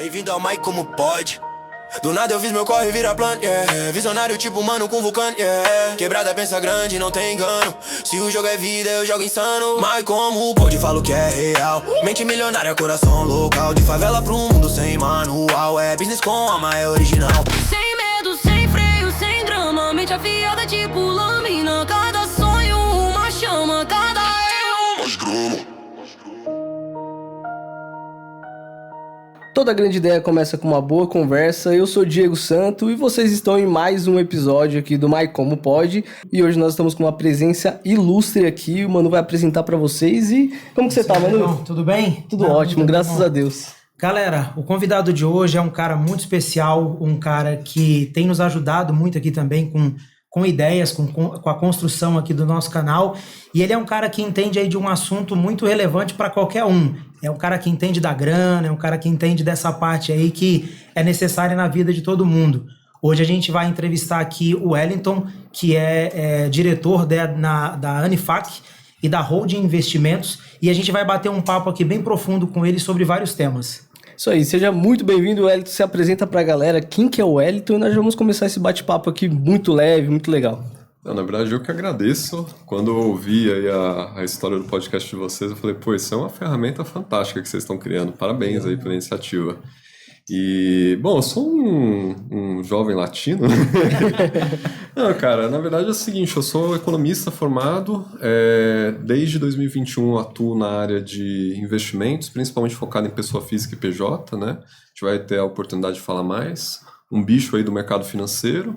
Bem-vindo ao Mike Como Pode. Do nada eu fiz meu corre virar plano, yeah. Visionário tipo mano com vulcano, yeah. Quebrada pensa grande, não tem engano. Se o jogo é vida, eu jogo insano. Mas como pode, falo que é real. Mente milionária, coração local. De favela pro mundo sem manual. É business com alma, é original. Sem medo, sem freio, sem drama. Mente afiada tipo lâmina. Cada sonho uma chama, cada erro mais grama. Toda grande ideia começa com uma boa conversa. Eu sou Diego Santo e vocês estão em mais um episódio aqui do Mike Como Pode. E hoje nós estamos com uma presença ilustre aqui. O Manu vai apresentar pra vocês. E como que você tá, Manu? Irmão, tudo bem? Tudo ótimo, graças a Deus. Galera, o convidado de hoje é um cara muito especial, um cara que tem nos ajudado muito aqui também com ideias, com a construção aqui do nosso canal. E ele é um cara que entende aí de um assunto muito relevante para qualquer um. É um cara que entende da grana, é um cara que entende dessa parte aí que é necessária na vida de todo mundo. Hoje a gente vai entrevistar aqui o Wellington, que é diretor da Anifac e da Holding Investimentos. E a gente vai bater um papo aqui bem profundo com ele sobre vários temas. Isso aí, seja muito bem-vindo, Wellington. Se apresenta pra galera quem que é o Wellington e nós vamos começar esse bate-papo aqui muito leve, muito legal. Não, na verdade, eu que agradeço. Quando eu ouvi aí a história do podcast de vocês, eu falei, pô, isso é uma ferramenta fantástica que vocês estão criando. Parabéns aí pela iniciativa. E, bom, eu sou um jovem latino. Não, cara, na verdade é o seguinte, eu sou economista formado, desde 2021 atuo na área de investimentos, principalmente focado em pessoa física e PJ, né? A gente vai ter a oportunidade de falar mais. Um bicho aí do mercado financeiro.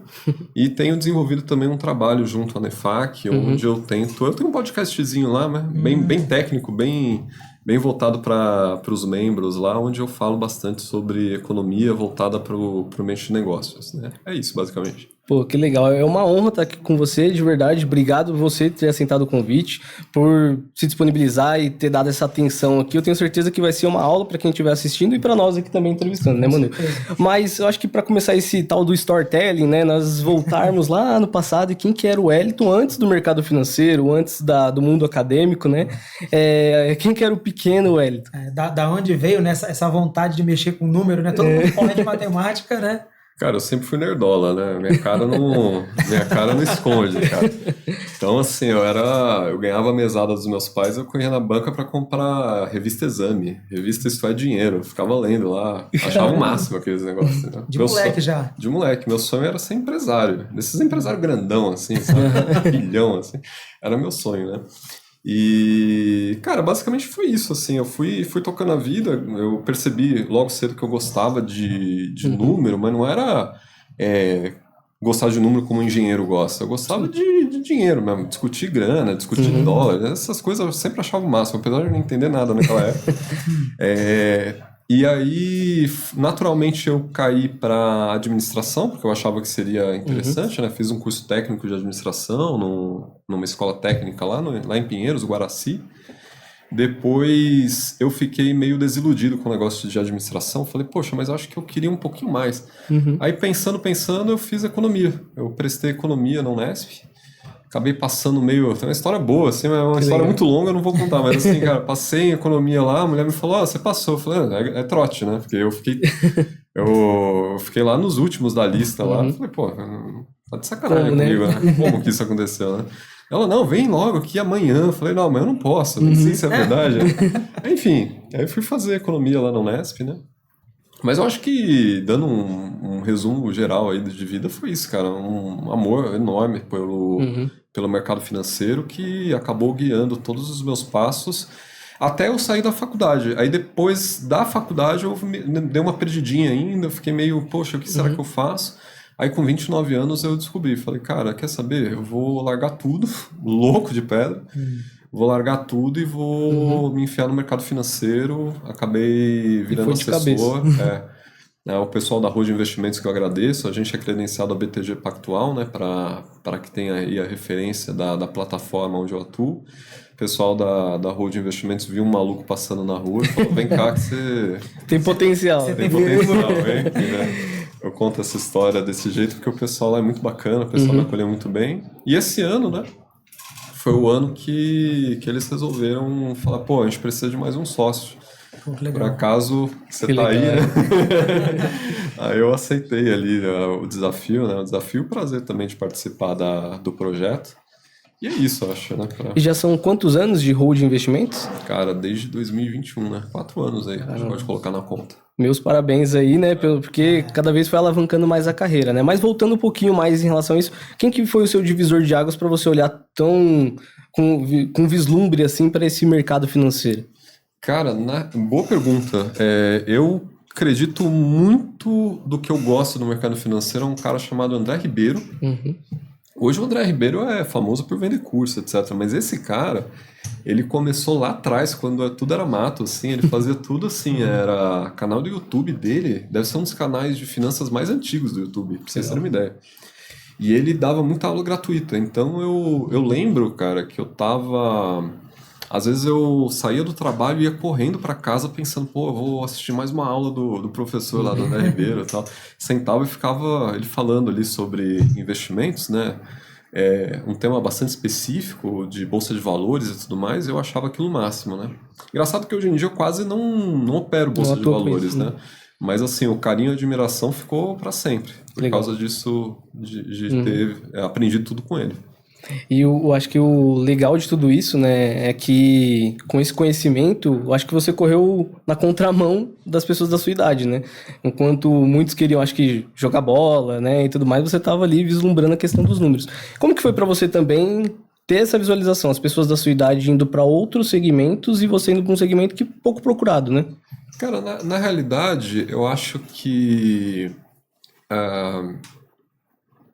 E tenho desenvolvido também um trabalho junto à Anifac, onde eu tenho um podcastzinho lá, né? Bem técnico, bem voltado para os membros lá, onde eu falo bastante sobre economia voltada para o mente de negócios, né? É isso, basicamente. Pô, que legal. É uma honra estar aqui com você, de verdade. Obrigado por você ter aceitado o convite, por se disponibilizar e ter dado essa atenção aqui. Eu tenho certeza que vai ser uma aula para quem estiver assistindo e para nós aqui também entrevistando, né, Manu? Mas eu acho que para começar esse tal do storytelling, né, nós voltarmos lá no passado e quem que era o Wellington antes do mercado financeiro, antes do mundo acadêmico, né? Quem que era o pequeno Wellington? Da onde veio, né, essa vontade de mexer com número, né? Todo mundo corre de matemática, né? Cara, eu sempre fui nerdola, né? Minha cara não esconde, cara. Então, assim, eu ganhava a mesada dos meus pais, eu corria na banca pra comprar revista Exame, revista Isto é Dinheiro, eu ficava lendo lá, achava o máximo aqueles negócios. Né? De moleque já? De moleque, meu sonho era ser empresário, desses empresários grandão, assim, sabe? Bilhão, assim, era meu sonho, né? E, cara, basicamente foi isso, assim, eu fui tocando a vida, eu percebi logo cedo que eu gostava de número, mas não era gostar de número como um engenheiro gosta, eu gostava de dinheiro mesmo, discutir grana, discutir dólar, essas coisas eu sempre achava o máximo, apesar de não entender nada naquela época. E aí, naturalmente, eu caí para administração, porque eu achava que seria interessante, né? Fiz um curso técnico de administração numa escola técnica lá em Pinheiros, Guaraci. Depois, eu fiquei meio desiludido com o negócio de administração. Falei, poxa, mas eu acho que eu queria um pouquinho mais. Aí, pensando, eu fiz economia. Eu prestei economia na Unesp. Acabei passando meio... Tem uma história boa, assim, é uma história muito longa, eu não vou contar. Mas assim, cara, passei em economia lá, a mulher me falou, você passou. Eu falei, é trote, né? Porque eu fiquei lá nos últimos da lista lá. Eu falei, pô, tá de sacanagem comigo, né? Como que isso aconteceu, né? Ela, não, vem logo aqui amanhã. Eu falei, não, amanhã eu não posso, não sei se é verdade. Enfim, aí eu fui fazer economia lá na Unesp, né? Mas eu acho que, dando um resumo geral aí de vida, foi isso, cara. Um amor enorme pelo mercado financeiro que acabou guiando todos os meus passos até eu sair da faculdade. Aí depois da faculdade eu dei uma perdidinha ainda, eu fiquei meio, poxa, o que será que eu faço? Aí com 29 anos eu descobri, falei, cara, quer saber? Eu vou largar tudo, louco de pedra. Vou largar tudo e vou me enfiar no mercado financeiro. Acabei virando assessor. O pessoal da Holding Investimentos que eu agradeço. A gente é credenciado a BTG Pactual, né, para que tenha aí a referência da plataforma onde eu atuo. O pessoal da Holding Investimentos viu um maluco passando na rua e falou, vem cá que você... Tem potencial. Tem potencial, hein? Né? Eu conto essa história desse jeito porque o pessoal lá é muito bacana, o pessoal me acolheu muito bem. E esse ano, né? Foi o ano que eles resolveram falar, pô, a gente precisa de mais um sócio. Pô, que por legal. acaso você Que tá aí, legal. né? Aí eu aceitei ali o desafio, né? O desafio e o prazer também de participar do projeto. E é isso, eu acho, né? E já são quantos anos de Hold Investimentos? Cara, desde 2021, né? 4 anos aí, a gente pode colocar na conta. Meus parabéns aí, né? Porque cada vez foi alavancando mais a carreira, né? Mas voltando um pouquinho mais em relação a isso, quem que foi o seu divisor de águas para você olhar tão com vislumbre assim para esse mercado financeiro? Cara, boa pergunta. Eu acredito muito do que eu gosto do mercado financeiro. É um cara chamado André Ribeiro. Uhum. Hoje o André Ribeiro é famoso por vender curso, etc. Mas esse cara, ele começou lá atrás, quando tudo era mato, assim. Ele fazia tudo assim. Era canal do YouTube dele. Deve ser um dos canais de finanças mais antigos do YouTube, pra vocês terem uma ideia. E ele dava muita aula gratuita. Então eu lembro, cara, que eu tava... Às vezes eu saía do trabalho e ia correndo para casa pensando, pô, eu vou assistir mais uma aula do professor lá do André Ribeiro e tal. Sentava e ficava ele falando ali sobre investimentos, né? Um tema bastante específico de bolsa de valores e tudo mais, eu achava aquilo o máximo, né? Engraçado que hoje em dia eu quase não opero bolsa de valores, né? Mas assim, o carinho e a admiração ficou para sempre, por causa disso, de ter aprendido tudo com ele. E eu acho que o legal de tudo isso, né, é que com esse conhecimento, eu acho que você correu na contramão das pessoas da sua idade, né? Enquanto muitos queriam, acho que, jogar bola, né, e tudo mais, você estava ali vislumbrando a questão dos números. Como que foi para você também ter essa visualização? As pessoas da sua idade indo para outros segmentos e você indo para um segmento que pouco procurado, né? Cara, na realidade, eu acho que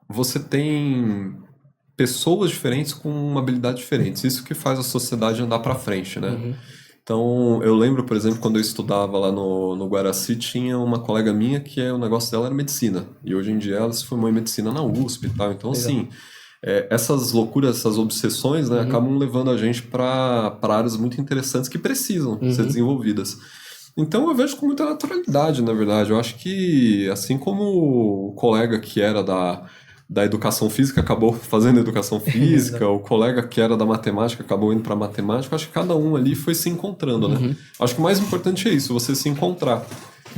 você tem pessoas diferentes com habilidades diferentes. Isso que faz a sociedade andar para frente, né? Uhum. Então, eu lembro, por exemplo, quando eu estudava lá no Guaraci, tinha uma colega minha que o negócio dela era medicina. E hoje em dia ela se formou em medicina na USP e tal. Então, assim, essas loucuras, essas obsessões, né, acabam levando a gente para áreas muito interessantes que precisam ser desenvolvidas. Então, eu vejo com muita naturalidade, na verdade. Eu acho que, assim como o colega que era da educação física acabou fazendo educação física, o colega que era da matemática acabou indo para matemática, acho que cada um ali foi se encontrando, né? Acho que o mais importante é isso, você se encontrar.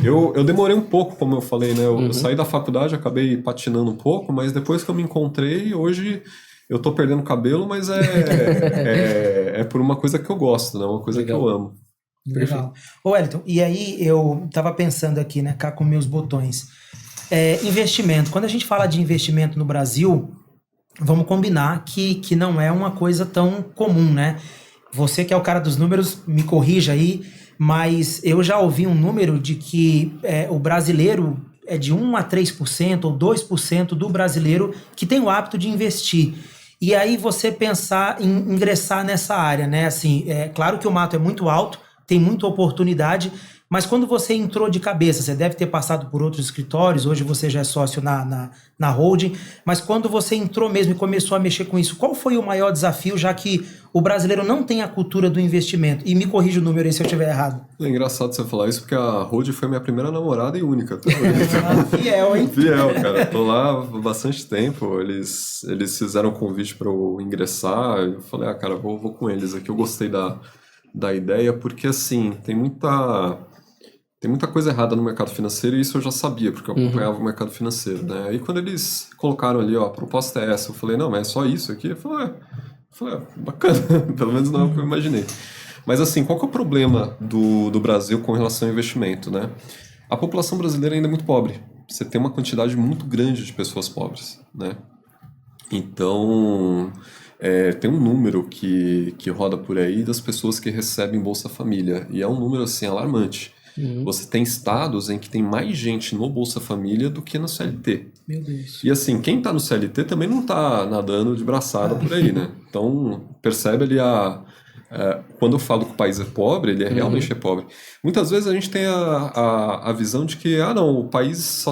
Eu demorei um pouco, como eu falei, né? Eu saí da faculdade, acabei patinando um pouco, mas depois que eu me encontrei, hoje eu tô perdendo cabelo, mas é por uma coisa que eu gosto, né? Uma coisa que eu amo. Legal. Ô Wellington, e aí eu tava pensando aqui, né, cá com meus botões. Investimento. Quando a gente fala de investimento no Brasil, vamos combinar que não é uma coisa tão comum, né? Você que é o cara dos números, me corrija aí, mas eu já ouvi um número de que o brasileiro é de 1 a 3% ou 2% do brasileiro que tem o hábito de investir. E aí você pensar em ingressar nessa área, né? Assim, claro que o mato é muito alto, tem muita oportunidade, mas quando você entrou de cabeça, você deve ter passado por outros escritórios, hoje você já é sócio na holding, mas quando você entrou mesmo e começou a mexer com isso, qual foi o maior desafio, já que o brasileiro não tem a cultura do investimento? E me corrija o número aí se eu estiver errado. É engraçado você falar isso, porque a holding foi minha primeira namorada e única. Fiel, hein? Fiel, cara. Tô lá há bastante tempo, eles fizeram um convite para eu ingressar, eu falei, cara, vou com eles aqui, eu gostei da ideia, porque assim, tem muita coisa errada no mercado financeiro e isso eu já sabia, porque eu acompanhava o mercado financeiro, né? Aí quando eles colocaram ali, ó, a proposta é essa, eu falei, não, mas é só isso aqui? Eu falei, bacana, pelo menos não é o que eu imaginei. Mas assim, qual que é o problema do Brasil com relação ao investimento, né? A população brasileira ainda é muito pobre. Você tem uma quantidade muito grande de pessoas pobres, né? Então... tem um número que roda por aí das pessoas que recebem Bolsa Família, e é um número assim alarmante. Você tem estados em que tem mais gente no Bolsa Família do que no CLT. Meu Deus. E assim, quem tá no CLT também não tá nadando de braçada por aí, né? Então, percebe ali quando eu falo que o país é pobre, ele realmente é pobre. Muitas vezes a gente tem a visão de que, não, o país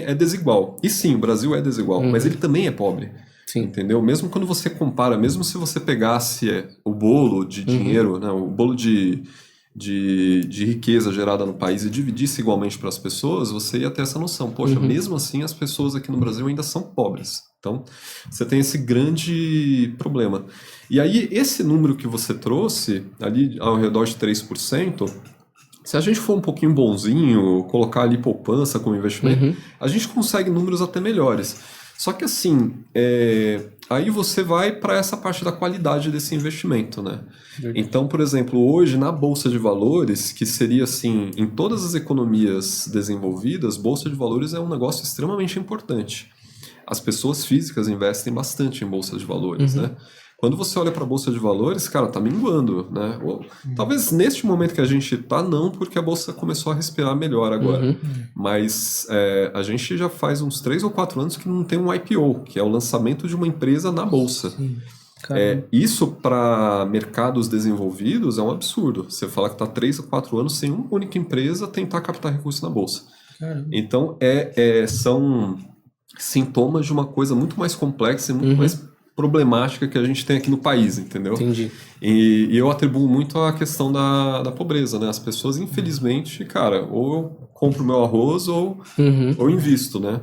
é desigual. E sim, o Brasil é desigual, mas ele também é pobre. Sim. Entendeu? Mesmo quando você compara, mesmo se você pegasse o bolo de dinheiro, né, o bolo de riqueza gerada no país e dividisse igualmente para as pessoas, você ia ter essa noção. Poxa, mesmo assim as pessoas aqui no Brasil ainda são pobres. Então, você tem esse grande problema. E aí, esse número que você trouxe, ali ao redor de 3%, Se a gente for um pouquinho bonzinho, colocar ali poupança como investimento, a gente consegue números até melhores. Só que assim, aí você vai para essa parte da qualidade desse investimento, né? Então, por exemplo, hoje na Bolsa de Valores, que seria assim, em todas as economias desenvolvidas, Bolsa de Valores é um negócio extremamente importante. As pessoas físicas investem bastante em Bolsa de Valores, né? Quando você olha para a Bolsa de Valores, cara, tá minguando, né? Talvez neste momento que a gente tá, não, porque a Bolsa começou a respirar melhor agora. Mas a gente já faz uns 3 ou 4 anos que não tem um IPO, que é o lançamento de uma empresa na Bolsa. Isso para mercados desenvolvidos é um absurdo. Você fala que tá 3 ou 4 anos sem uma única empresa tentar captar recursos na Bolsa. Então, são sintomas de uma coisa muito mais complexa e muito mais problemática que a gente tem aqui no país, entendeu? Entendi. E eu atribuo muito à questão da pobreza, né? As pessoas, infelizmente, cara, ou eu compro meu arroz ou invisto, né?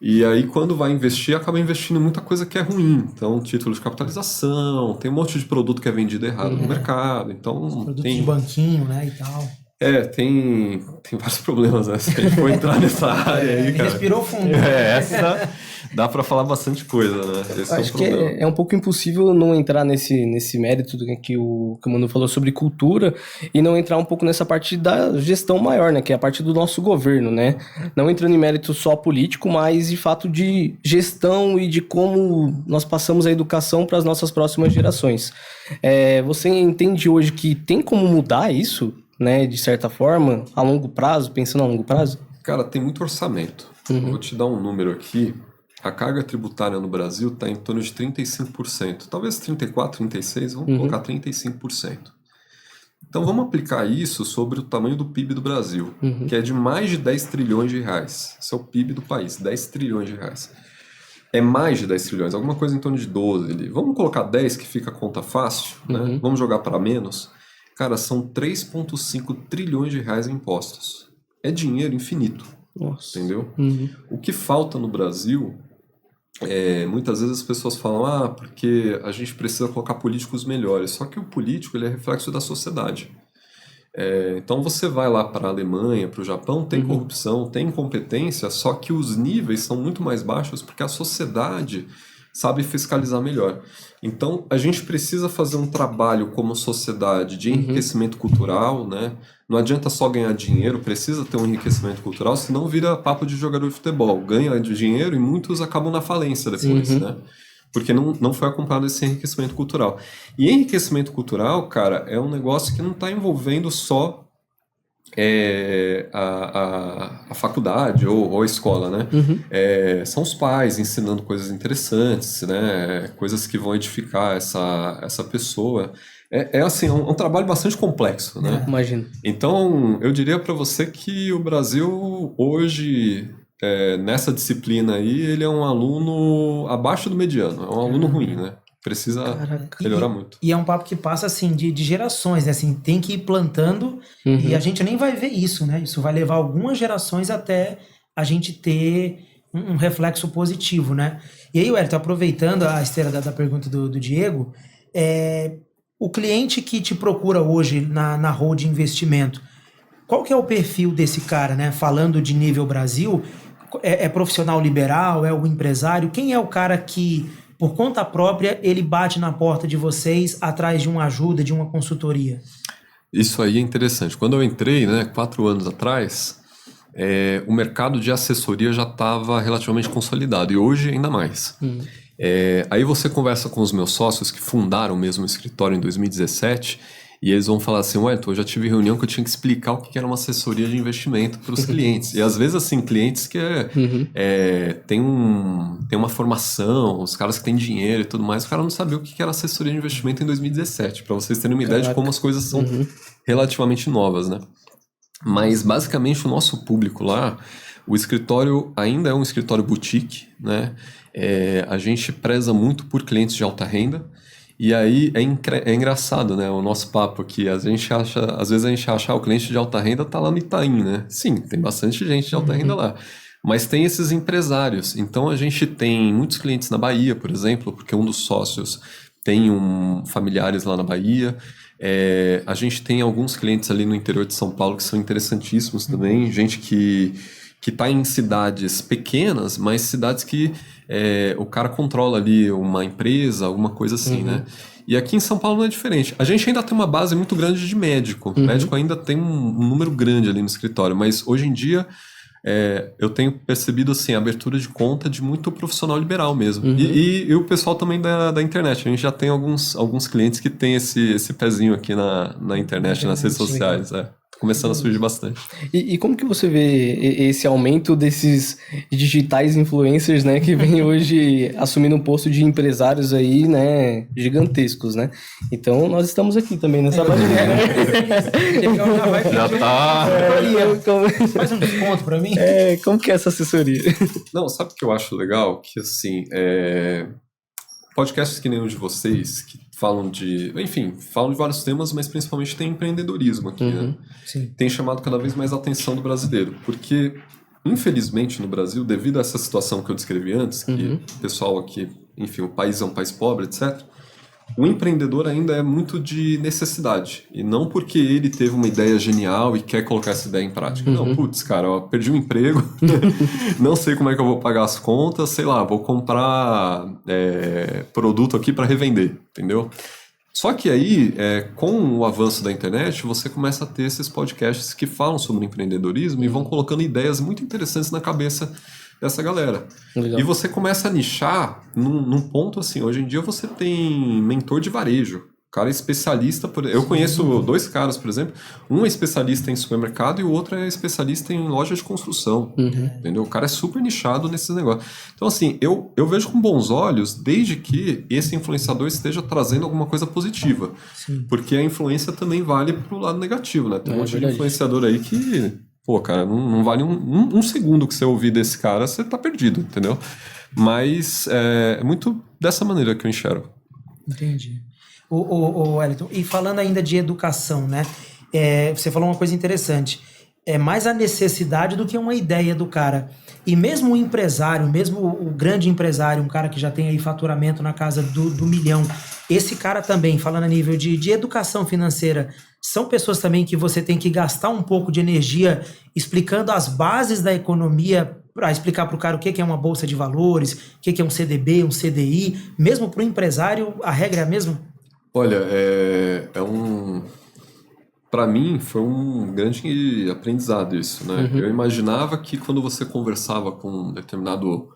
E aí, quando vai investir, acaba investindo em muita coisa que é ruim. Então, título de capitalização, tem um monte de produto que é vendido errado no mercado. Então, produtos de banquinho, né, e tal. Tem vários problemas, né? Se a gente for entrar nessa área aí, cara. Respirou fundo. Essa dá pra falar bastante coisa, né? Esse acho que é um pouco impossível não entrar nesse mérito que o Manu falou sobre cultura e não entrar um pouco nessa parte da gestão maior, né? Que é a parte do nosso governo, né? Não entrando em mérito só político, mas de fato de gestão e de como nós passamos a educação para as nossas próximas gerações. Você entende hoje que tem como mudar isso, né? De certa forma, a longo prazo, pensando a longo prazo? Cara, tem muito orçamento. Vou te dar um número aqui. A carga tributária no Brasil está em torno de 35%. Talvez 34%, 36%, vamos colocar 35%. Então vamos aplicar isso sobre o tamanho do PIB do Brasil, que é de mais de 10 trilhões de reais. Esse é o PIB do país, 10 trilhões de reais. É mais de 10 trilhões, alguma coisa em torno de 12 ali. Vamos colocar 10 que fica a conta fácil, né? Vamos jogar para menos. Cara, são 3,5 trilhões de reais em impostos. É dinheiro infinito. Nossa. Entendeu? O que falta no Brasil, muitas vezes as pessoas falam, porque a gente precisa colocar políticos melhores. Só que o político ele é reflexo da sociedade. Então você vai lá para a Alemanha, para o Japão, tem corrupção, tem incompetência, só que os níveis são muito mais baixos porque a sociedade sabe fiscalizar melhor. Então, a gente precisa fazer um trabalho como sociedade de enriquecimento cultural, né? Não adianta só ganhar dinheiro, precisa ter um enriquecimento cultural, senão vira papo de jogador de futebol. Ganha dinheiro e muitos acabam na falência depois, né? Porque não foi acompanhado esse enriquecimento cultural. E enriquecimento cultural, cara, é um negócio que não está envolvendo só a faculdade ou a escola, né? São os pais ensinando coisas interessantes, né? Coisas que vão edificar essa pessoa. Assim, um trabalho bastante complexo, né? Imagino. Então, eu diria para você que o Brasil hoje, nessa disciplina aí, ele é um aluno abaixo do mediano, é um aluno ruim, né? Precisa melhorar muito. E é um papo que passa, assim, de gerações, né? Assim, tem que ir plantando e a gente nem vai ver isso, né? Isso vai levar algumas gerações até a gente ter um reflexo positivo, né? E aí, Wellington, aproveitando a esteira da pergunta do Diego, o cliente que te procura hoje na Hold Investimento, qual que é o perfil desse cara, né? Falando de nível Brasil, é profissional liberal, é o empresário? Quem é o cara que, por conta própria, ele bate na porta de vocês atrás de uma ajuda, de uma consultoria? Isso aí é interessante. Quando eu entrei, né, 4 anos atrás, o mercado de assessoria já estava relativamente consolidado, e hoje ainda mais. Aí você conversa com os meus sócios que fundaram mesmo o escritório em 2017, e eles vão falar assim, Wellington, eu já tive reunião que eu tinha que explicar o que era uma assessoria de investimento para os clientes. E às vezes, assim, clientes que tem uma formação, os caras que têm dinheiro e tudo mais, o cara não sabia o que era assessoria de investimento em 2017, para vocês terem uma ideia de como as coisas são relativamente novas, né? Mas, basicamente, o nosso público lá, o escritório ainda é um escritório boutique, né? A gente preza muito por clientes de alta renda. E aí é engraçado, né, o nosso papo aqui, às vezes a gente acha o cliente de alta renda tá lá no Itaim, né? Sim, tem bastante gente de alta renda lá, mas tem esses empresários. Então a gente tem muitos clientes na Bahia, por exemplo, porque um dos sócios tem familiares lá na Bahia. A gente tem alguns clientes ali no interior de São Paulo que são interessantíssimos também, gente que está em cidades pequenas, mas cidades que o cara controla ali uma empresa, alguma coisa assim, né? E aqui em São Paulo não é diferente. A gente ainda tem uma base muito grande de médico. Médico ainda tem um número grande ali no escritório, mas hoje em dia eu tenho percebido assim, a abertura de conta de muito profissional liberal mesmo. E o pessoal também da internet. A gente já tem alguns clientes que tem esse pezinho aqui na internet, nas redes sociais. Começando a surgir bastante. E como que você vê esse aumento desses digitais influencers, né, que vem hoje assumindo um posto de empresários aí, né, gigantescos, né? Então, nós estamos aqui também nessa parceria, né? Já tá. Faz um desconto pra mim. Como que é essa assessoria? Não, sabe o que eu acho legal? Que, assim, podcasts que nem o de vocês, que falam de vários temas, mas principalmente tem empreendedorismo aqui, né? Sim. Tem chamado cada vez mais a atenção do brasileiro, porque, infelizmente, no Brasil, devido a essa situação que eu descrevi antes, que o pessoal aqui, enfim, o país é um país pobre, etc., o empreendedor ainda é muito de necessidade, e não porque ele teve uma ideia genial e quer colocar essa ideia em prática. Não, putz, cara, ó, perdi um emprego, não sei como é que eu vou pagar as contas, sei lá, vou comprar produto aqui para revender, entendeu? Só que aí, com o avanço da internet, você começa a ter esses podcasts que falam sobre empreendedorismo e vão colocando ideias muito interessantes na cabeça dessa galera. Legal. E você começa a nichar num ponto assim, hoje em dia você tem mentor de varejo, cara é especialista, eu conheço 2 caras, por exemplo, um é especialista em supermercado e o outro é especialista em loja de construção, entendeu? O cara é super nichado nesses negócios. Então assim, eu vejo com bons olhos desde que esse influenciador esteja trazendo alguma coisa positiva, porque a influência também vale pro lado negativo, né? Tem um monte de influenciador aí que... Pô, cara, não vale um segundo que você ouvir desse cara, você tá perdido, entendeu? Mas é muito dessa maneira que eu enxergo. Entendi. O Wellington, e falando ainda de educação, né? Você falou uma coisa interessante. É mais a necessidade do que uma ideia do cara. E mesmo o empresário, mesmo o grande empresário, um cara que já tem aí faturamento na casa do milhão, esse cara também, falando a nível de educação financeira, são pessoas também que você tem que gastar um pouco de energia explicando as bases da economia para explicar para o cara o que é uma bolsa de valores, o que é um CDB, um CDI. Mesmo para o empresário, a regra é a mesma? Olha, para mim foi um grande aprendizado isso, né? Eu imaginava que quando você conversava com determinado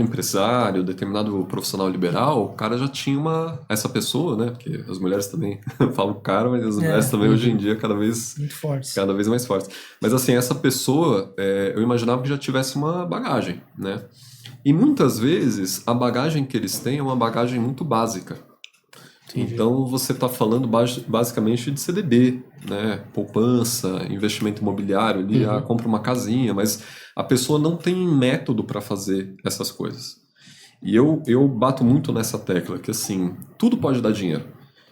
empresário, determinado profissional liberal, o cara já tinha essa pessoa, né? Porque as mulheres também falam cara, mas as mulheres também hoje em dia cada vez mais fortes. Mas assim, essa pessoa, eu imaginava que já tivesse uma bagagem, né? E muitas vezes a bagagem que eles têm é uma bagagem muito básica. Entendi. Então você está falando basicamente de CDB, né? Poupança, investimento imobiliário, ali, compra uma casinha, mas a pessoa não tem método para fazer essas coisas. E eu bato muito nessa tecla, que assim, tudo pode dar dinheiro.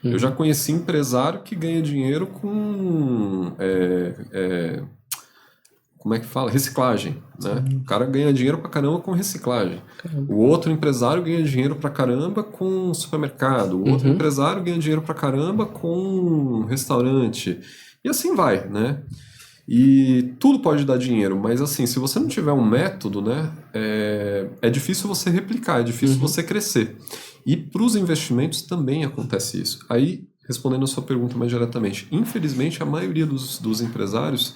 Eu já conheci empresário que ganha dinheiro com... como é que fala? Reciclagem, né? O cara ganha dinheiro pra caramba com reciclagem. Caramba. O outro empresário ganha dinheiro pra caramba com supermercado. O outro empresário ganha dinheiro pra caramba com restaurante. E assim vai, né? E tudo pode dar dinheiro, mas assim, se você não tiver um método, né? É difícil você replicar, é difícil você crescer. E pros investimentos também acontece isso. Aí, respondendo a sua pergunta mais diretamente, infelizmente a maioria dos empresários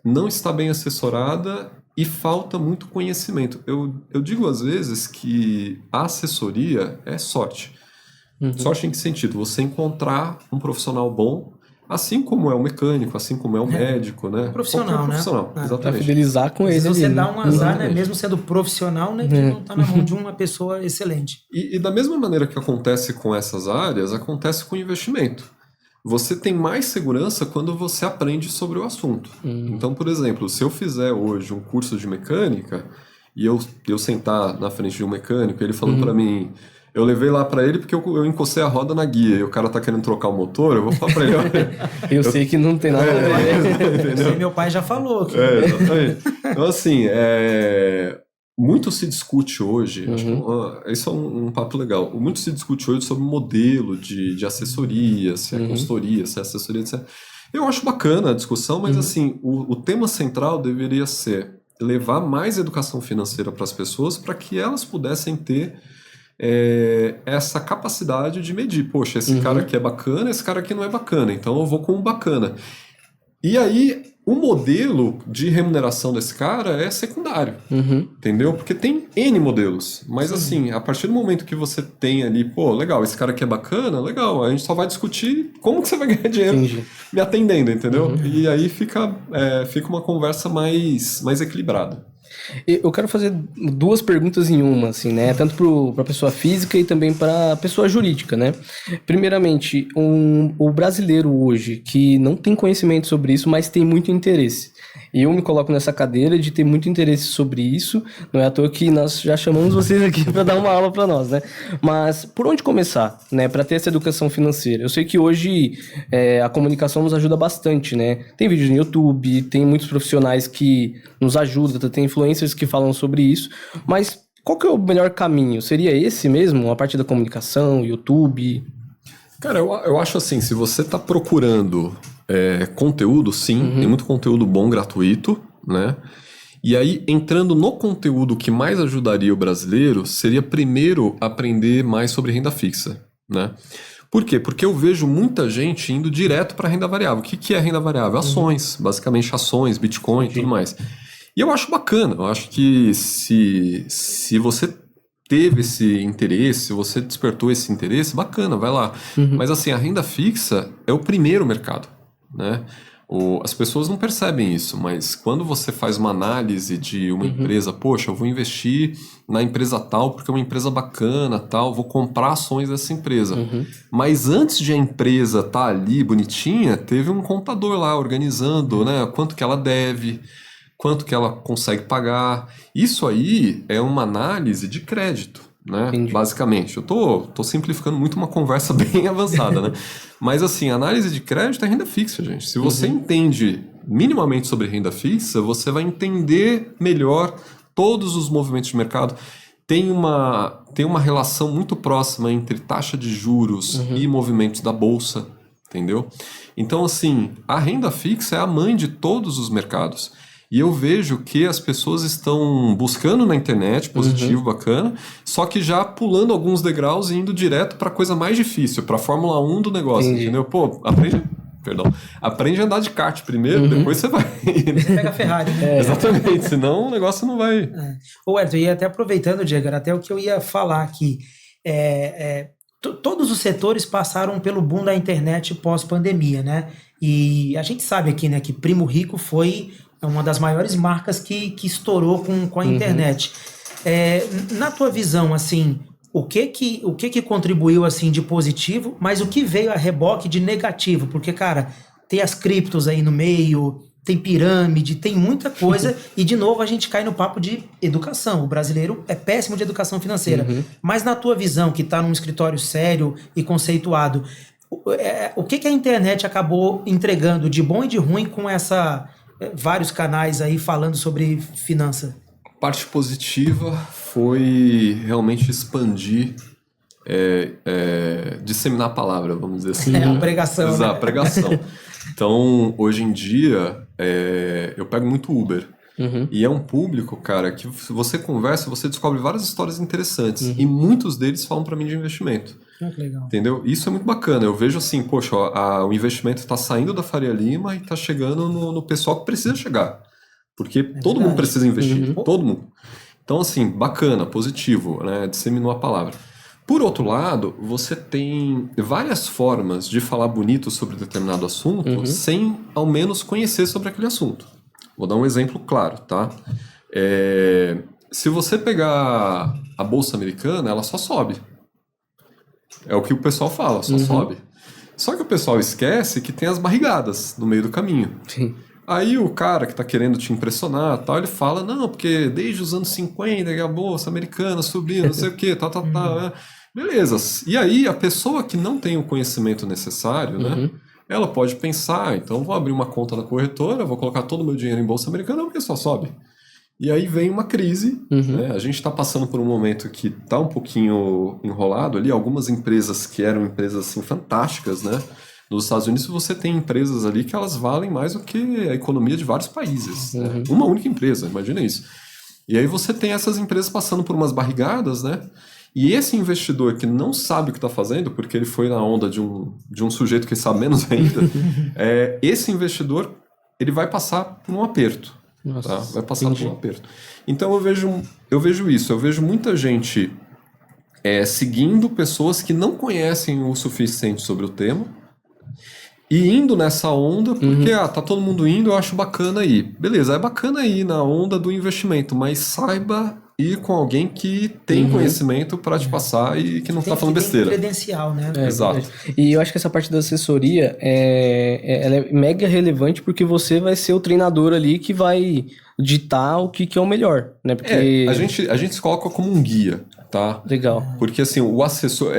não está bem assessorada e falta muito conhecimento. Eu digo às vezes que a assessoria é sorte. Sorte em que sentido? Você encontrar um profissional bom, assim como é o mecânico, assim como é o médico, né? Profissional, né? Exatamente. Pra fidelizar com ele. Você dá um azar, né? Mesmo sendo profissional, né? Que não está na mão de uma pessoa excelente. E da mesma maneira que acontece com essas áreas, acontece com o investimento. Você tem mais segurança quando você aprende sobre o assunto. Então, por exemplo, se eu fizer hoje um curso de mecânica e eu sentar na frente de um mecânico, ele falou para mim, eu levei lá para ele porque eu encostei a roda na guia e o cara tá querendo trocar o motor, eu vou falar para ele... eu sei que não tem nada a ver. Meu pai já falou. Exatamente. Então, assim, muito se discute hoje, acho que, isso é um papo legal, muito se discute hoje sobre o modelo de assessoria, se é consultoria, se é assessoria, etc. Eu acho bacana a discussão, mas assim, o tema central deveria ser levar mais educação financeira para as pessoas para que elas pudessem ter essa capacidade de medir. Poxa, esse cara aqui é bacana, esse cara aqui não é bacana, então eu vou com o bacana. E aí, o modelo de remuneração desse cara é secundário, entendeu? Porque tem N modelos, mas assim, a partir do momento que você tem ali, pô, legal, esse cara aqui é bacana, legal, a gente só vai discutir como que você vai ganhar dinheiro me atendendo, entendeu? E aí fica uma conversa mais equilibrada. Eu quero fazer 2 perguntas em uma, assim, né? Tanto para pessoa física e também para pessoa jurídica, né? Primeiramente, o brasileiro hoje que não tem conhecimento sobre isso, mas tem muito interesse. E eu me coloco nessa cadeira de ter muito interesse sobre isso. Não é à toa que nós já chamamos vocês aqui para dar uma aula para nós, né? Mas por onde começar, né? Para ter essa educação financeira? Eu sei que hoje a comunicação nos ajuda bastante, né? Tem vídeos no YouTube, tem muitos profissionais que nos ajudam, tem influencers que falam sobre isso. Mas qual que é o melhor caminho? Seria esse mesmo? A parte da comunicação, YouTube? Cara, eu acho assim, se você está procurando conteúdo, sim, tem muito conteúdo bom, gratuito, né? E aí, entrando no conteúdo que mais ajudaria o brasileiro, seria primeiro aprender mais sobre renda fixa, né? Por quê? Porque eu vejo muita gente indo direto para renda variável. O que é renda variável? Ações, basicamente ações, Bitcoin e tudo mais. E eu acho bacana, eu acho que se você teve esse interesse, se você despertou esse interesse, bacana, vai lá. Mas assim, a renda fixa é o primeiro mercado, né? As pessoas não percebem isso, mas quando você faz uma análise de uma empresa, poxa, eu vou investir na empresa tal porque é uma empresa bacana, tal, vou comprar ações dessa empresa. Mas antes de a empresa estar ali bonitinha, teve um contador lá organizando, né, quanto que ela deve, quanto que ela consegue pagar. Isso aí é uma análise de crédito, né? Basicamente. Eu tô simplificando muito uma conversa bem avançada, né? Mas assim, análise de crédito é renda fixa, gente. Se você entende minimamente sobre renda fixa, você vai entender melhor todos os movimentos de mercado. Tem uma relação muito próxima entre taxa de juros e movimentos da bolsa, entendeu? Então, assim, a renda fixa é a mãe de todos os mercados. E eu vejo que as pessoas estão buscando na internet, positivo, bacana, só que já pulando alguns degraus e indo direto para a coisa mais difícil, para a Fórmula 1 do negócio, entendeu? Pô, aprende a andar de kart primeiro, depois você vai. Você pega a Ferrari, né? Exatamente, senão o negócio não vai... Ô, Elton, e até aproveitando, Diego, era até o que eu ia falar aqui. Todos os setores passaram pelo boom da internet pós-pandemia, né? E a gente sabe aqui, né, que Primo Rico foi uma das maiores marcas que estourou com a internet. Na tua visão, assim, o que contribuiu assim de positivo, mas o que veio a reboque de negativo? Porque, cara, tem as criptos aí no meio, tem pirâmide, tem muita coisa, e de novo a gente cai no papo de educação. O brasileiro é péssimo de educação financeira. Mas na tua visão, que está num escritório sério e conceituado, o que a internet acabou entregando de bom e de ruim com vários canais aí falando sobre finança? A parte positiva foi realmente expandir, disseminar a palavra, vamos dizer assim. A pregação. Exato, né? pregação. Então, hoje em dia, eu pego muito Uber. E é um público, cara, que você conversa, você descobre várias histórias interessantes. E muitos deles falam para mim de investimento. Que legal. Entendeu? Isso é muito bacana. Eu vejo assim, poxa, o investimento está saindo da Faria Lima e está chegando no pessoal que precisa chegar. Porque todo mundo precisa investir. Todo mundo. Então, assim, bacana, positivo, né? Disseminou a palavra. Por outro lado, você tem várias formas de falar bonito sobre determinado assunto sem, ao menos, conhecer sobre aquele assunto. Vou dar um exemplo claro, tá? Se você pegar a Bolsa Americana, ela só sobe. É o que o pessoal fala, só sobe. Só que o pessoal esquece que tem as barrigadas no meio do caminho. Sim. Aí o cara que tá querendo te impressionar, tal, ele fala, não, porque desde os anos 50 a Bolsa Americana subiu, não sei o quê, tá. Beleza. E aí a pessoa que não tem o conhecimento necessário, né, ela pode pensar, então vou abrir uma conta na corretora, vou colocar todo o meu dinheiro em Bolsa Americana, porque só sobe. E aí vem uma crise, né? A gente está passando por um momento que está um pouquinho enrolado ali. Algumas empresas que eram empresas assim, fantásticas, né? Nos Estados Unidos você tem empresas ali que elas valem mais do que a economia de vários países. Né? Uma única empresa, imagina isso. E aí você tem essas empresas passando por umas barrigadas, né? E esse investidor que não sabe o que está fazendo, porque ele foi na onda de um sujeito que sabe menos ainda, esse investidor ele vai passar por um aperto. Nossa, tá? Vai passar por um aperto. Então eu vejo isso, eu vejo muita gente seguindo pessoas que não conhecem o suficiente sobre o tema e indo nessa onda porque tá todo mundo indo, eu acho bacana ir. Beleza, é bacana ir na onda do investimento, mas saiba ir com alguém que tem conhecimento para te passar e que não tá falando besteira. Tem credencial, né? Exato. E eu acho que essa parte da assessoria ela é mega relevante porque você vai ser o treinador ali que vai ditar o que é o melhor, né? Porque a gente se coloca como um guia, tá? Legal. Porque assim, o assessor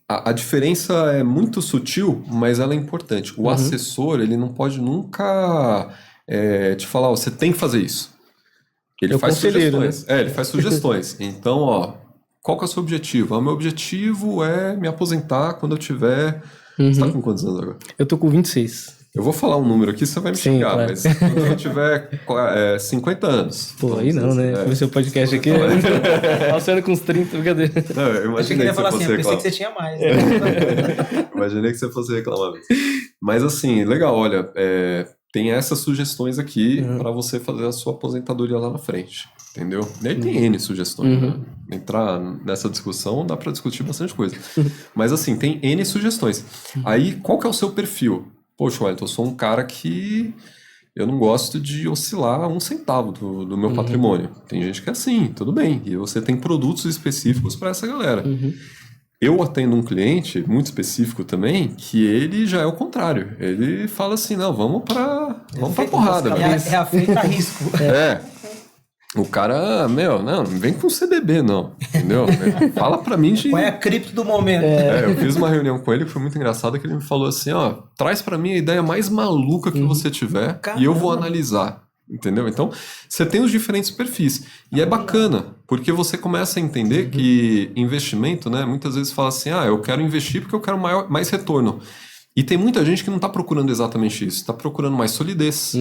a diferença é muito sutil, mas ela é importante. O assessor, ele não pode nunca te falar, você tem que fazer isso. Ele faz sugestões. Né? Ele faz sugestões. Então, qual que é o seu objetivo? O meu objetivo é me aposentar quando eu tiver... Você tá com quantos anos agora? Eu tô com 26. Eu vou falar um número aqui, você vai me xingar, claro. mas quando eu tiver 50 anos. Pô, aí não, né? Vai ser o podcast aqui. Passando com uns 30, cadê? Não, eu imaginei que você fosse reclamar. Eu pensei que você tinha mais. Imaginei que você fosse reclamar mesmo. Mas assim, legal, olha, tem essas sugestões aqui para você fazer a sua aposentadoria lá na frente, entendeu? E aí tem N sugestões, né? Entrar nessa discussão dá para discutir bastante coisa. Mas assim, tem N sugestões. Aí, qual que é o seu perfil? Poxa, Wellington, eu sou um cara que eu não gosto de oscilar um centavo do meu patrimônio. Tem gente que é assim, tudo bem. E você tem produtos específicos para essa galera. Eu atendo um cliente muito específico também, que ele já é o contrário. Ele fala assim, não, vamos pra porrada. É a feita a risco. O cara, não vem com CDB não, entendeu? Fala pra mim de... Qual é a cripto do momento? Eu fiz uma reunião com ele que foi muito engraçado, que ele me falou assim, traz pra mim a ideia mais maluca que você tiver e eu vou analisar. Entendeu? Então, você tem os diferentes perfis. E é bacana, porque você começa a entender que investimento, né? Muitas vezes fala assim, eu quero investir porque eu quero mais retorno. E tem muita gente que não está procurando exatamente isso. Está procurando mais solidez.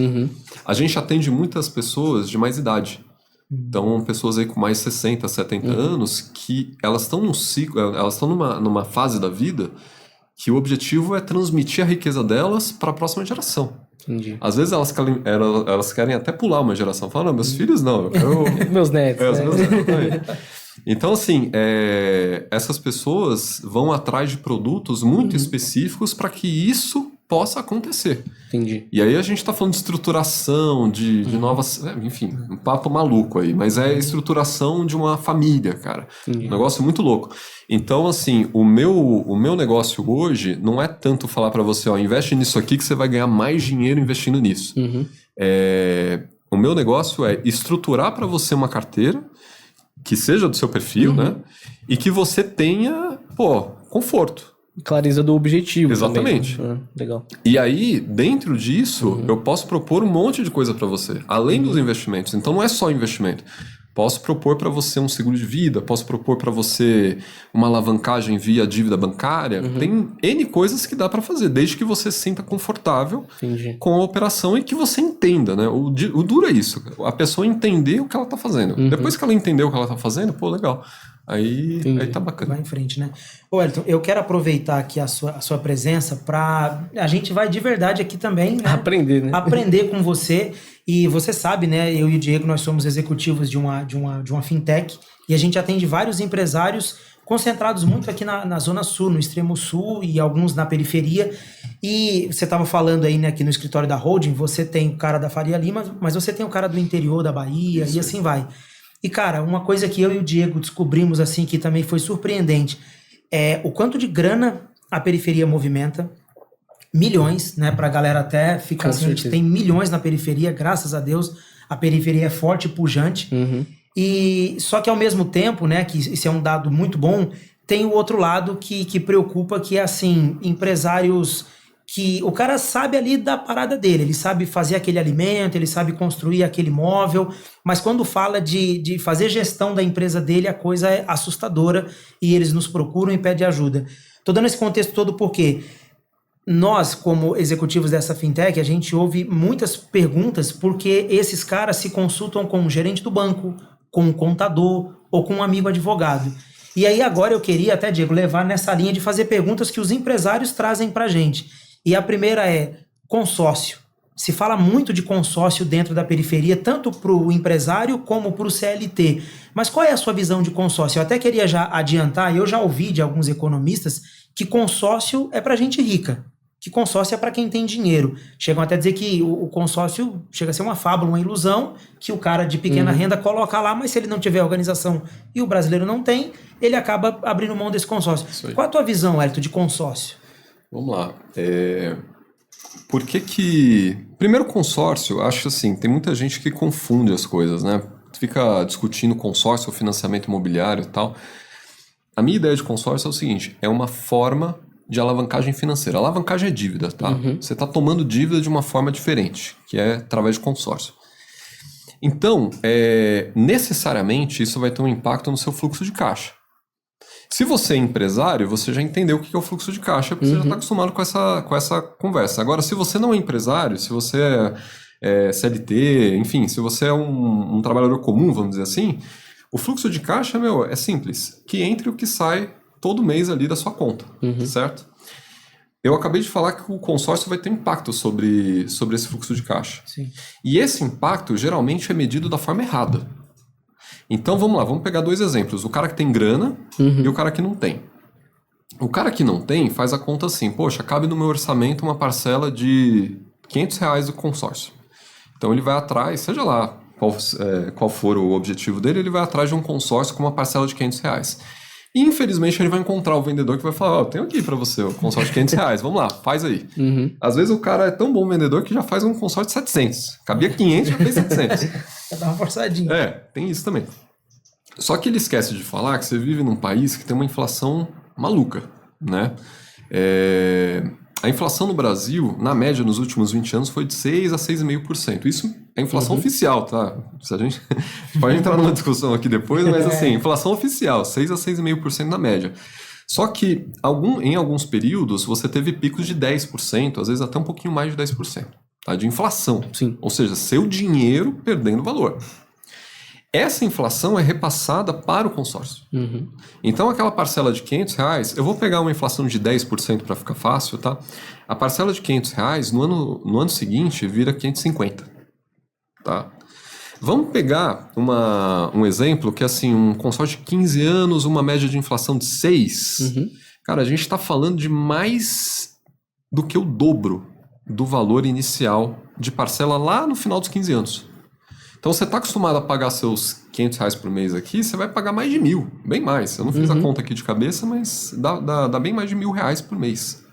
A gente atende muitas pessoas de mais idade. Então, pessoas aí com mais 60, 70 anos, que elas estão num ciclo, elas estão numa fase da vida que o objetivo é transmitir a riqueza delas para a próxima geração. Entendi. Às vezes elas querem até pular uma geração. Falam, meus filhos não, eu quero... meus netos. Meus netos. Então, assim, essas pessoas vão atrás de produtos muito específicos para que isso possa acontecer. Entendi. E aí a gente está falando de estruturação, de novas... enfim, um papo maluco aí. Mas é estruturação de uma família, cara. Entendi. Um negócio muito louco. Então, assim, o meu negócio hoje não é tanto falar para você, investe nisso aqui que você vai ganhar mais dinheiro investindo nisso. O meu negócio é estruturar para você uma carteira que seja do seu perfil, né? E que você tenha, conforto. Clareza do objetivo. Exatamente. Também. Legal. E aí, dentro disso, eu posso propor um monte de coisa para você, além dos investimentos. Então, não é só investimento. Posso propor para você um seguro de vida, posso propor para você uma alavancagem via dívida bancária. Tem N coisas que dá para fazer, desde que você se sinta confortável com a operação e que você entenda, né? O duro é isso, a pessoa entender o que ela tá fazendo. Depois que ela entendeu o que ela tá fazendo, legal. Aí tá bacana. Vai em frente, né? Ô, Wellington, eu quero aproveitar aqui a sua presença para... A gente vai de verdade aqui também, né? Aprender, né? Aprender com você. E você sabe, né? Eu e o Diego, nós somos executivos de uma fintech e a gente atende vários empresários concentrados muito aqui na Zona Sul, no extremo sul e alguns na periferia. E você estava falando aí, né, aqui no escritório da Holding, você tem o cara da Faria Lima, mas você tem o cara do interior da Bahia e assim vai. E, cara, uma coisa que eu e o Diego descobrimos, assim, que também foi surpreendente, é o quanto de grana a periferia movimenta. Milhões, né? Pra galera até ficar assim, a gente tem milhões na periferia, graças a Deus, a periferia é forte e pujante. E só que ao mesmo tempo, né, que isso é um dado muito bom, tem o outro lado que preocupa, que é assim, empresários que o cara sabe ali da parada dele, ele sabe fazer aquele alimento, ele sabe construir aquele móvel, mas quando fala de fazer gestão da empresa dele, a coisa é assustadora e eles nos procuram e pedem ajuda. Tô dando esse contexto todo porque nós, como executivos dessa fintech, a gente ouve muitas perguntas porque esses caras se consultam com um gerente do banco, com um contador ou com um amigo advogado. E aí agora eu queria até, Diego, levar nessa linha de fazer perguntas que os empresários trazem pra gente. E a primeira é consórcio. Se fala muito de consórcio dentro da periferia, tanto para o empresário como para o CLT. Mas qual é a sua visão de consórcio? Eu até queria já adiantar, eu já ouvi de alguns economistas que consórcio é para gente rica, que consórcio é para quem tem dinheiro. Chegam até a dizer que o consórcio chega a ser uma fábula, uma ilusão, que o cara de pequena renda coloca lá, mas se ele não tiver organização e o brasileiro não tem, ele acaba abrindo mão desse consórcio. Qual a tua visão, Hélito, de consórcio? Vamos lá. Por que... Primeiro, consórcio, acho assim, tem muita gente que confunde as coisas, né? Fica discutindo consórcio, financiamento imobiliário e tal. A minha ideia de consórcio é o seguinte, é uma forma de alavancagem financeira. Alavancagem é dívida, tá? Você está tomando dívida de uma forma diferente, que é através de consórcio. Então, necessariamente, isso vai ter um impacto no seu fluxo de caixa. Se você é empresário, você já entendeu o que é o fluxo de caixa, porque você já está acostumado com essa conversa. Agora, se você não é empresário, se você é CLT, enfim, se você é um trabalhador comum, vamos dizer assim, o fluxo de caixa, é simples. Que entre o que sai todo mês ali da sua conta, certo? Eu acabei de falar que o consórcio vai ter impacto sobre esse fluxo de caixa. Sim. E esse impacto, geralmente, é medido da forma errada. Então, vamos lá, vamos pegar dois exemplos. O cara que tem grana e o cara que não tem. O cara que não tem faz a conta assim, poxa, cabe no meu orçamento uma parcela de R$500 do consórcio. Então, ele vai atrás, seja lá qual for o objetivo dele, ele vai atrás de um consórcio com uma parcela de R$500. E, infelizmente, ele vai encontrar o vendedor que vai falar, tenho aqui para você o consórcio de R$500, vamos lá, faz aí. Às vezes o cara é tão bom vendedor que já faz um consórcio de 700. Cabia 500, já fez 700. Já dá uma forçadinha. Tem isso também. Só que ele esquece de falar que você vive num país que tem uma inflação maluca, né? A inflação no Brasil, na média, nos últimos 20 anos, foi de 6% a 6,5%. Isso é inflação oficial, tá? Se a gente pode entrar numa discussão aqui depois, mas assim, inflação oficial, 6% a 6,5% na média. Só que em alguns períodos você teve picos de 10%, às vezes até um pouquinho mais de 10%, tá? De inflação. Sim. Ou seja, seu dinheiro perdendo valor. Essa inflação é repassada para o consórcio. Então, aquela parcela de R$500, eu vou pegar uma inflação de 10% para ficar fácil, tá? A parcela de R$500 no ano seguinte vira 550, tá? Vamos pegar um exemplo que é assim, um consórcio de 15 anos, uma média de inflação de 6%. Cara, a gente está falando de mais do que o dobro do valor inicial de parcela lá no final dos 15 anos. Então, você está acostumado a pagar seus R$500 por mês aqui, você vai pagar mais de 1.000, bem mais. Eu não fiz a conta aqui de cabeça, mas dá bem mais de R$1.000 por mês.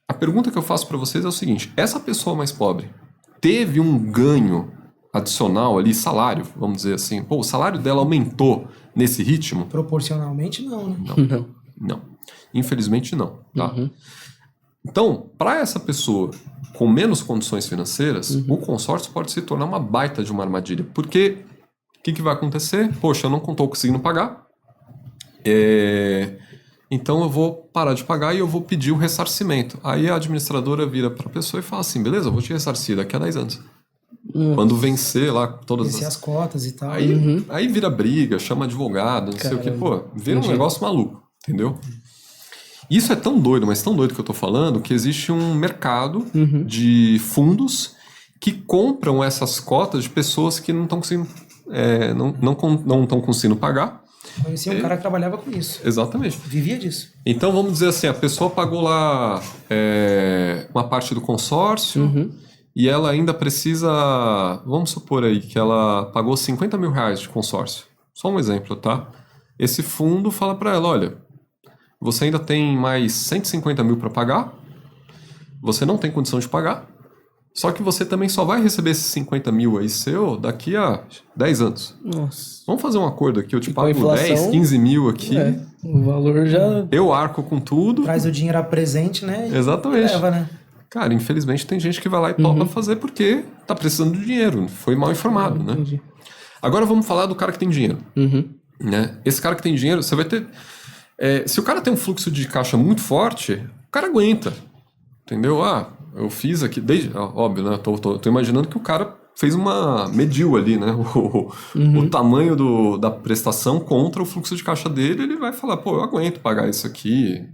A pergunta que eu faço para vocês é o seguinte, essa pessoa mais pobre teve um ganho adicional ali, salário, vamos dizer assim, o salário dela aumentou nesse ritmo? Proporcionalmente, não, né? Não. Infelizmente, não. Tá? Então, para essa pessoa com menos condições financeiras, o consórcio pode se tornar uma baita de uma armadilha. Porque o que vai acontecer? Poxa, eu não estou conseguindo pagar, então eu vou parar de pagar e eu vou pedir o ressarcimento. Aí a administradora vira para a pessoa e fala assim, beleza, eu vou te ressarcir daqui a 10 anos. Quando vencer lá todas as cotas e tal. Aí vira briga, chama advogado, não sei o que. Vira um negócio maluco, entendeu? Isso é tão doido, mas tão doido que eu tô falando, que existe um mercado de fundos que compram essas cotas de pessoas que não estão conseguindo, não estão conseguindo pagar. Conheci um cara que trabalhava com isso. Exatamente. Vivia disso. Então, vamos dizer assim, a pessoa pagou lá uma parte do consórcio e ela ainda precisa, vamos supor aí, que ela pagou R$50 mil de consórcio. Só um exemplo, tá? Esse fundo fala para ela, olha, você ainda tem mais 150 mil para pagar, você não tem condição de pagar, só que você também só vai receber esses 50 mil aí seu daqui a 10 anos. Nossa. Vamos fazer um acordo aqui, eu te pago inflação, 10, 15 mil aqui. O valor já... Eu arco com tudo. Traz o dinheiro a presente, né? Exatamente. Leva, né? Cara, infelizmente tem gente que vai lá e topa fazer porque tá precisando de dinheiro, foi mal informado, né? Entendi. Agora vamos falar do cara que tem dinheiro. Né? Esse cara que tem dinheiro, você vai ter... se o cara tem um fluxo de caixa muito forte, o cara aguenta. Entendeu? Eu fiz aqui... óbvio, né? Tô imaginando que o cara mediu ali, né? O tamanho da prestação contra o fluxo de caixa dele, ele vai falar, pô, eu aguento pagar isso aqui...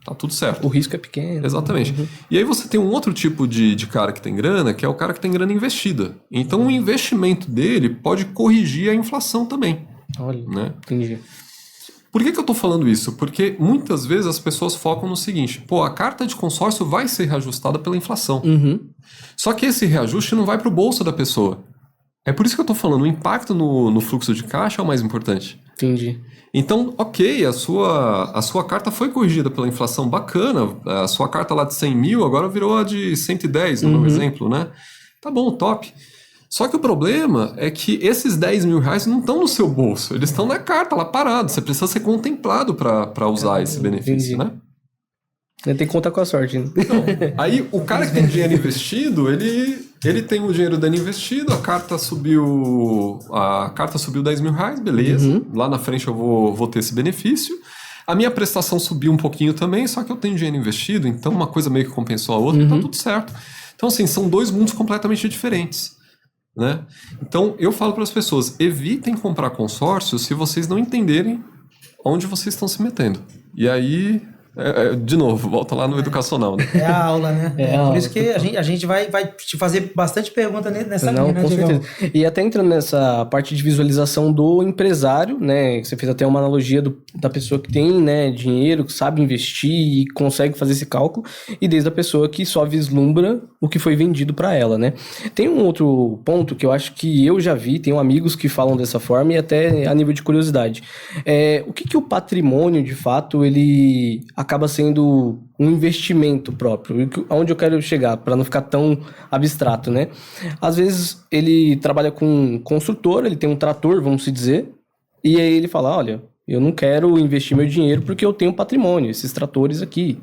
Tá tudo certo. O risco é pequeno. Exatamente. E aí você tem um outro tipo de cara que tem grana, que é o cara que tem grana investida. Então o investimento dele pode corrigir a inflação também. Olha, né? Entendi. Por que eu tô falando isso? Porque muitas vezes as pessoas focam no seguinte, pô, a carta de consórcio vai ser reajustada pela inflação. Só que esse reajuste não vai pro bolso da pessoa. É por isso que eu tô falando, o impacto no fluxo de caixa é o mais importante. Entendi. Então, ok, a sua carta foi corrigida pela inflação, bacana, a sua carta lá de 100 mil agora virou a de 110, no meu exemplo, né? Tá bom, top. Só que o problema é que esses 10 mil reais não estão no seu bolso, eles estão na carta lá parado, você precisa ser contemplado para usar esse benefício, né? Tem que contar com a sorte. Né? Então, aí o cara que tem dinheiro investido, ele tem o dinheiro dele investido, a carta subiu 10 mil reais, beleza. Lá na frente eu vou ter esse benefício. A minha prestação subiu um pouquinho também, só que eu tenho dinheiro investido, então uma coisa meio que compensou a outra, tá tudo certo. Então, assim, são dois mundos completamente diferentes. Né? Então, eu falo para as pessoas, evitem comprar consórcio se vocês não entenderem onde vocês estão se metendo. E aí... de novo, volta lá no educacional, né? É a aula, né? É a por aula. isso que a gente vai te fazer bastante pergunta nessa Não, linha, né, com Diegão? certeza. E até entrando nessa parte de visualização do empresário, né? Você fez até uma analogia da pessoa que tem, né, dinheiro, que sabe investir e consegue fazer esse cálculo, e desde a pessoa que só vislumbra o que foi vendido para ela, né? Tem um outro ponto que eu acho que eu já vi, tenho amigos que falam dessa forma e até a nível de curiosidade. O que o patrimônio, de fato, ele acaba sendo um investimento próprio, onde eu quero chegar, para não ficar tão abstrato, né? Às vezes ele trabalha com um construtor, ele tem um trator, vamos se dizer, e aí ele fala, olha, eu não quero investir meu dinheiro porque eu tenho patrimônio, esses tratores aqui.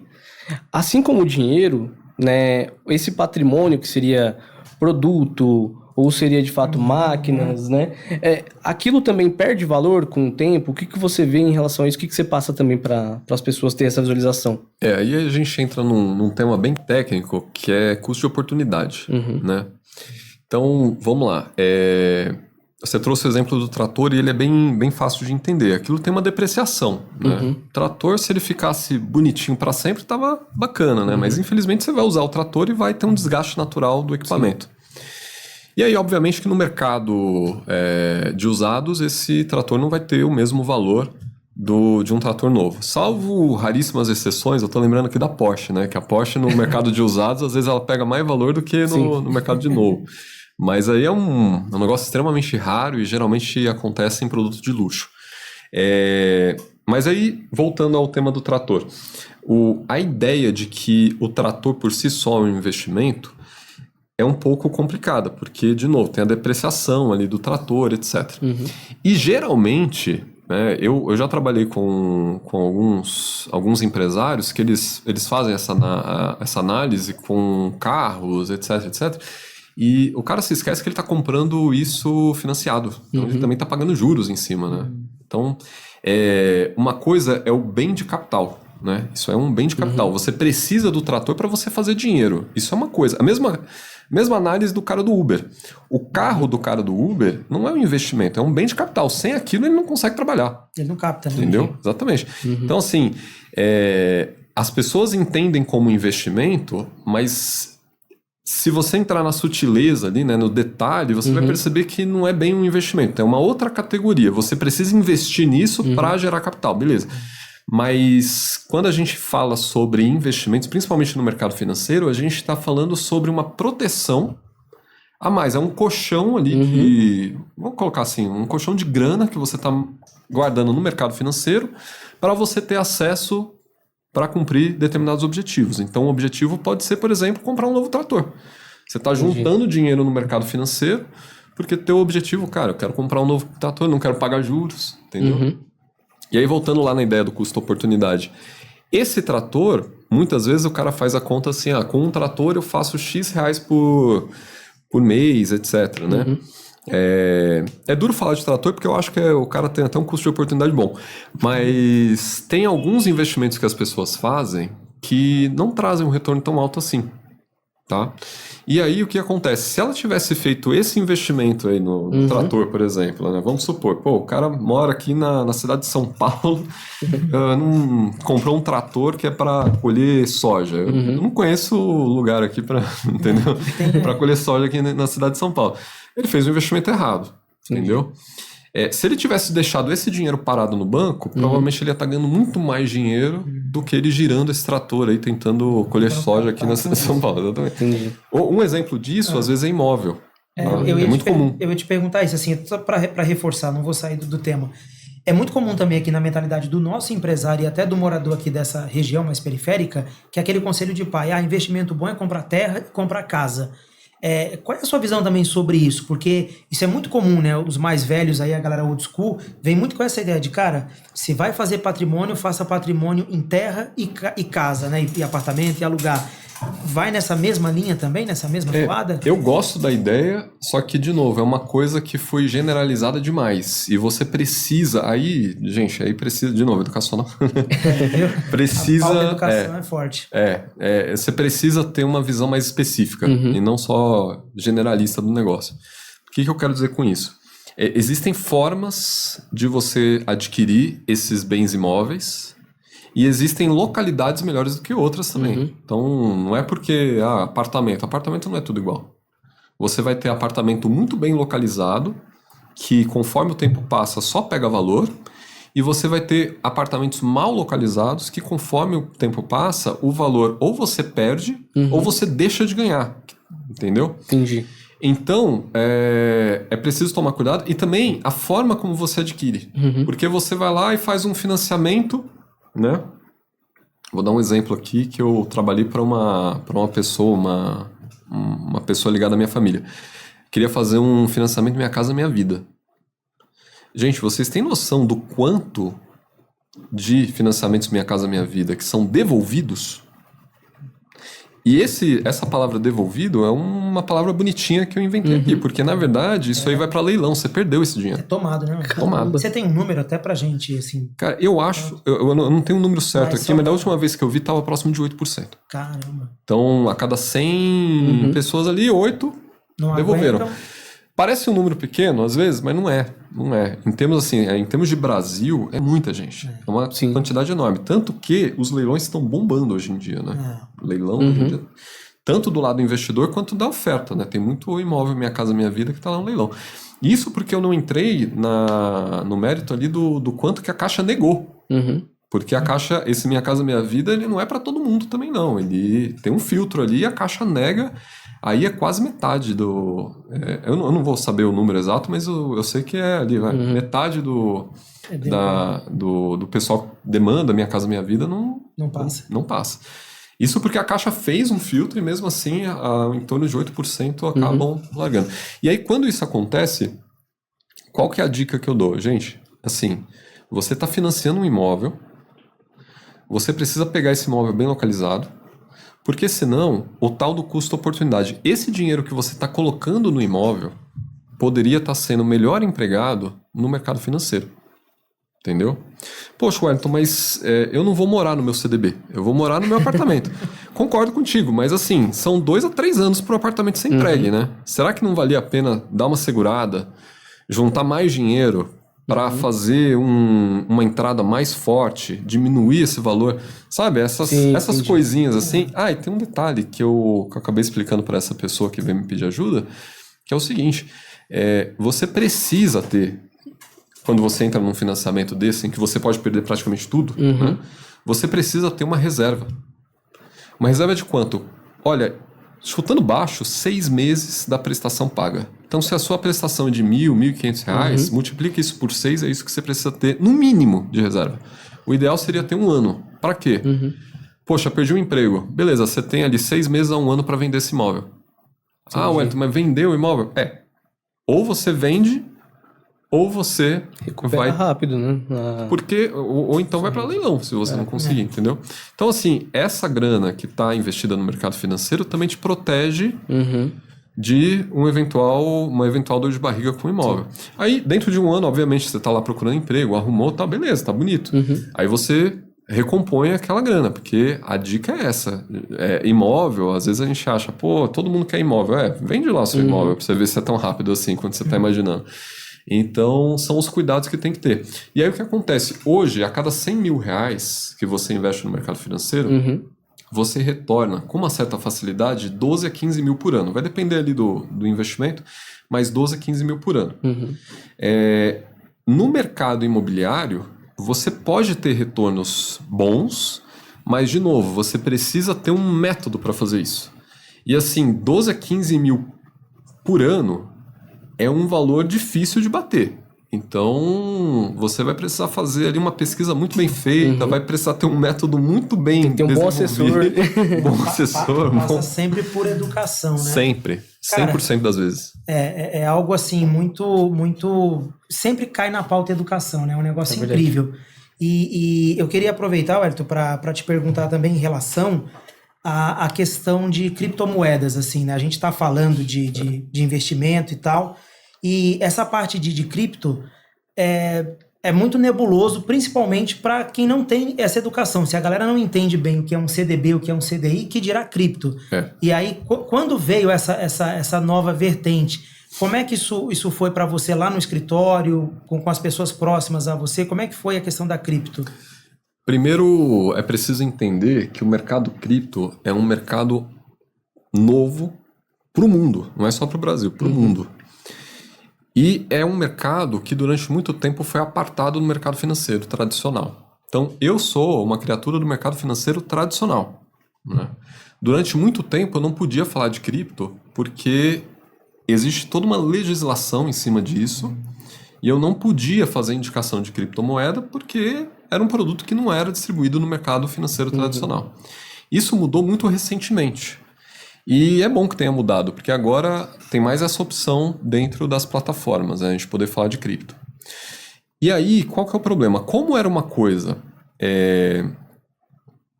Assim como o dinheiro, né, esse patrimônio que seria produto, ou seria de fato máquinas, né? Aquilo também perde valor com o tempo? O que você vê em relação a isso? O que você passa também para as pessoas terem essa visualização? Aí a gente entra num tema bem técnico, que é custo de oportunidade, né? Então, vamos lá. Você trouxe o exemplo do trator e ele é bem fácil de entender. Aquilo tem uma depreciação, né? O trator, se ele ficasse bonitinho para sempre, tava bacana, né? Mas infelizmente você vai usar o trator e vai ter um desgaste natural do equipamento. Sim. E aí, obviamente, que no mercado de usados, esse trator não vai ter o mesmo valor de um trator novo. Salvo raríssimas exceções, eu tô lembrando aqui da Porsche, né? Que a Porsche no mercado de usados, às vezes ela pega mais valor do que no mercado de novo. Mas aí é um negócio extremamente raro e geralmente acontece em produto de luxo. Mas aí, voltando ao tema do trator. A ideia de que o trator por si só é um investimento é um pouco complicada, porque, de novo, tem a depreciação ali do trator, etc. E geralmente, né, eu já trabalhei com alguns empresários que eles fazem essa análise com carros, etc, etc. E o cara se esquece que ele está comprando isso financiado. Então ele também está pagando juros em cima, né? Então, uma coisa é o bem de capital, né? Isso é um bem de capital. Você precisa do trator para você fazer dinheiro. Isso é uma coisa. A mesma análise do cara do Uber. O carro do cara do Uber não é um investimento, é um bem de capital. Sem aquilo ele não consegue trabalhar. Ele não capta, né? Entendeu? Exatamente. Então, assim, as pessoas entendem como investimento, mas se você entrar na sutileza ali, né, no detalhe, você vai perceber que não é bem um investimento. É uma outra categoria. Você precisa investir nisso para gerar capital. Beleza. Mas quando a gente fala sobre investimentos, principalmente no mercado financeiro, a gente está falando sobre uma proteção a mais. É um colchão ali vamos colocar assim, um colchão de grana que você está guardando no mercado financeiro para você ter acesso para cumprir determinados objetivos. Então o objetivo pode ser, por exemplo, comprar um novo trator. Você está juntando dinheiro no mercado financeiro porque teu objetivo, cara, eu quero comprar um novo trator, não quero pagar juros, entendeu? E aí, voltando lá na ideia do custo-oportunidade, esse trator, muitas vezes o cara faz a conta assim, com um trator eu faço X reais por mês, etc, né? É duro falar de trator porque eu acho que o cara tem até um custo de oportunidade bom, mas tem alguns investimentos que as pessoas fazem que não trazem um retorno tão alto assim, tá? E aí o que acontece? Se ela tivesse feito esse investimento aí no trator, por exemplo, né? Vamos supor, o cara mora aqui na cidade de São Paulo, comprou um trator que é para colher soja. Eu não conheço lugar aqui para, entendeu? Para colher soja aqui na cidade de São Paulo. Ele fez um investimento errado, entendeu? Se ele tivesse deixado esse dinheiro parado no banco, provavelmente ele ia estar ganhando muito mais dinheiro do que ele girando esse trator aí, tentando colher soja aqui na cidade de São Paulo. Exatamente. Um exemplo disso, às vezes, é imóvel. É muito comum. Eu ia te perguntar isso, assim, só para reforçar, não vou sair do tema. É muito comum também aqui na mentalidade do nosso empresário e até do morador aqui dessa região mais periférica, que é aquele conselho de pai, investimento bom é comprar terra e comprar casa. Qual é a sua visão também sobre isso? Porque isso é muito comum, né? Os mais velhos aí, a galera old school, vem muito com essa ideia de, cara, se vai fazer patrimônio, faça patrimônio em terra e casa, né? E apartamento e alugar. Vai nessa mesma linha também, nessa mesma toada? Eu gosto da ideia, só que, de novo, é uma coisa que foi generalizada demais. E você precisa, aí precisa, de novo, educacional. Precisa... A educação é forte. Você precisa ter uma visão mais específica e não só generalista do negócio. O que eu quero dizer com isso? Existem formas de você adquirir esses bens imóveis e existem localidades melhores do que outras também. Então, não é porque, apartamento não é tudo igual. Você vai ter apartamento muito bem localizado, que conforme o tempo passa só pega valor, e você vai ter apartamentos mal localizados que conforme o tempo passa, o valor ou você perde ou você deixa de ganhar, entendeu? Entendi. Então, é preciso tomar cuidado e também a forma como você adquire. Porque você vai lá e faz um financiamento, né? Vou dar um exemplo aqui que eu trabalhei para uma pessoa, uma pessoa ligada à minha família. Queria fazer um financiamento Minha Casa Minha Vida. Gente, vocês têm noção do quanto de financiamentos Minha Casa Minha Vida que são devolvidos? E essa palavra devolvido é uma palavra bonitinha que eu inventei aqui, porque na verdade isso aí vai para leilão, você perdeu esse dinheiro. É tomado, né? Tomado. Você tem um número até pra gente, assim? Cara, eu acho, eu não tenho um número certo aqui, mas da última vez que eu vi tava próximo de 8%. Caramba. Então, a cada 100 pessoas ali, 8 não devolveram. aguentam. Parece um número pequeno, às vezes, mas não é. Não é. Em termos de Brasil, é muita gente. É uma quantidade enorme. Tanto que os leilões estão bombando hoje em dia, né? Leilão, hoje em dia, tanto do lado do investidor quanto da oferta, né? Tem muito imóvel Minha Casa Minha Vida que está lá no leilão. Isso porque eu não entrei no mérito ali do quanto que a Caixa negou. Porque a Caixa, esse Minha Casa Minha Vida, ele não é para todo mundo também, não. Ele tem um filtro ali e a Caixa nega. Aí é quase metade do... eu não vou saber o número exato, mas eu sei que é ali, metade do pessoal que demanda Minha Casa Minha Vida não passa. Isso porque a Caixa fez um filtro e mesmo assim em torno de 8% acabam largando. E aí quando isso acontece, qual que é a dica que eu dou? Gente, assim, você está financiando um imóvel, você precisa pegar esse imóvel bem localizado, porque senão, o tal do custo-oportunidade, esse dinheiro que você está colocando no imóvel poderia estar sendo melhor empregado no mercado financeiro. Entendeu? Poxa, Wellington, mas eu não vou morar no meu CDB, eu vou morar no meu apartamento. Concordo contigo, mas assim, são 2 a 3 anos para o apartamento ser entregue, né? Será que não valia a pena dar uma segurada, juntar mais dinheiro para fazer uma entrada mais forte, diminuir esse valor, sabe? Essas coisinhas assim. E tem um detalhe que eu acabei explicando para essa pessoa que veio me pedir ajuda, que é o seguinte, você precisa ter, quando você entra num financiamento desse, em que você pode perder praticamente tudo, né? Você precisa ter uma reserva. Uma reserva de quanto? Olha, chutando baixo, 6 meses da prestação paga. Então, se a sua prestação é de R$1.000, R$1.500, multiplica isso por 6, é isso que você precisa ter, no mínimo, de reserva. O ideal seria ter 1 ano. Para quê? Poxa, perdi um emprego. Beleza, você tem ali 6 meses a 1 ano para vender esse imóvel. Wellington, mas vendeu o imóvel? Ou você vende, ou você Recupera rápido, né? Porque, ou então vai para leilão, se você não conseguir, entendeu? Então, assim, essa grana que está investida no mercado financeiro também te protege de uma eventual dor de barriga com o imóvel. Sim. Aí, dentro de um ano, obviamente, você está lá procurando emprego, arrumou, tá, beleza, tá bonito. Aí você recompõe aquela grana, porque a dica é essa. Imóvel, às vezes a gente acha, pô, todo mundo quer imóvel. Vende lá o seu imóvel pra você ver se é tão rápido assim quanto você tá imaginando. Então, são os cuidados que tem que ter. E aí, o que acontece? Hoje, a cada 100 mil reais que você investe no mercado financeiro, você retorna, com uma certa facilidade, 12 a 15 mil por ano. Vai depender ali do investimento, mas 12 a 15 mil por ano. No mercado imobiliário, você pode ter retornos bons, mas, de novo, você precisa ter um método para fazer isso. E assim, 12 a 15 mil por ano é um valor difícil de bater. Então, você vai precisar fazer ali uma pesquisa muito bem feita, vai precisar ter um método muito bem desenvolvido. Tem que ter um bom assessor. Passa sempre por educação, né? Sempre. 100% das vezes. É algo assim, muito... Sempre cai na pauta educação, né? É um negócio incrível. E eu queria aproveitar, Wellington, para te perguntar também em relação à questão de criptomoedas, assim, né? A gente está falando de investimento e tal, e essa parte de cripto é muito nebuloso, principalmente para quem não tem essa educação. Se a galera não entende bem o que é um CDB, o que é um CDI, que dirá cripto. E aí, quando veio essa nova vertente, como é que isso foi para você lá no escritório, com as pessoas próximas a você? Como é que foi a questão da cripto? Primeiro, é preciso entender que o mercado cripto é um mercado novo para o mundo, não é só para o Brasil, para o mundo. E é um mercado que durante muito tempo foi apartado do mercado financeiro tradicional. Então, eu sou uma criatura do mercado financeiro tradicional, né? Durante muito tempo eu não podia falar de cripto porque existe toda uma legislação em cima disso e eu não podia fazer indicação de criptomoeda porque era um produto que não era distribuído no mercado financeiro tradicional. Isso mudou muito recentemente. E é bom que tenha mudado, porque agora tem mais essa opção dentro das plataformas, né, a gente poder falar de cripto. E aí, qual que é o problema? Como era uma coisa,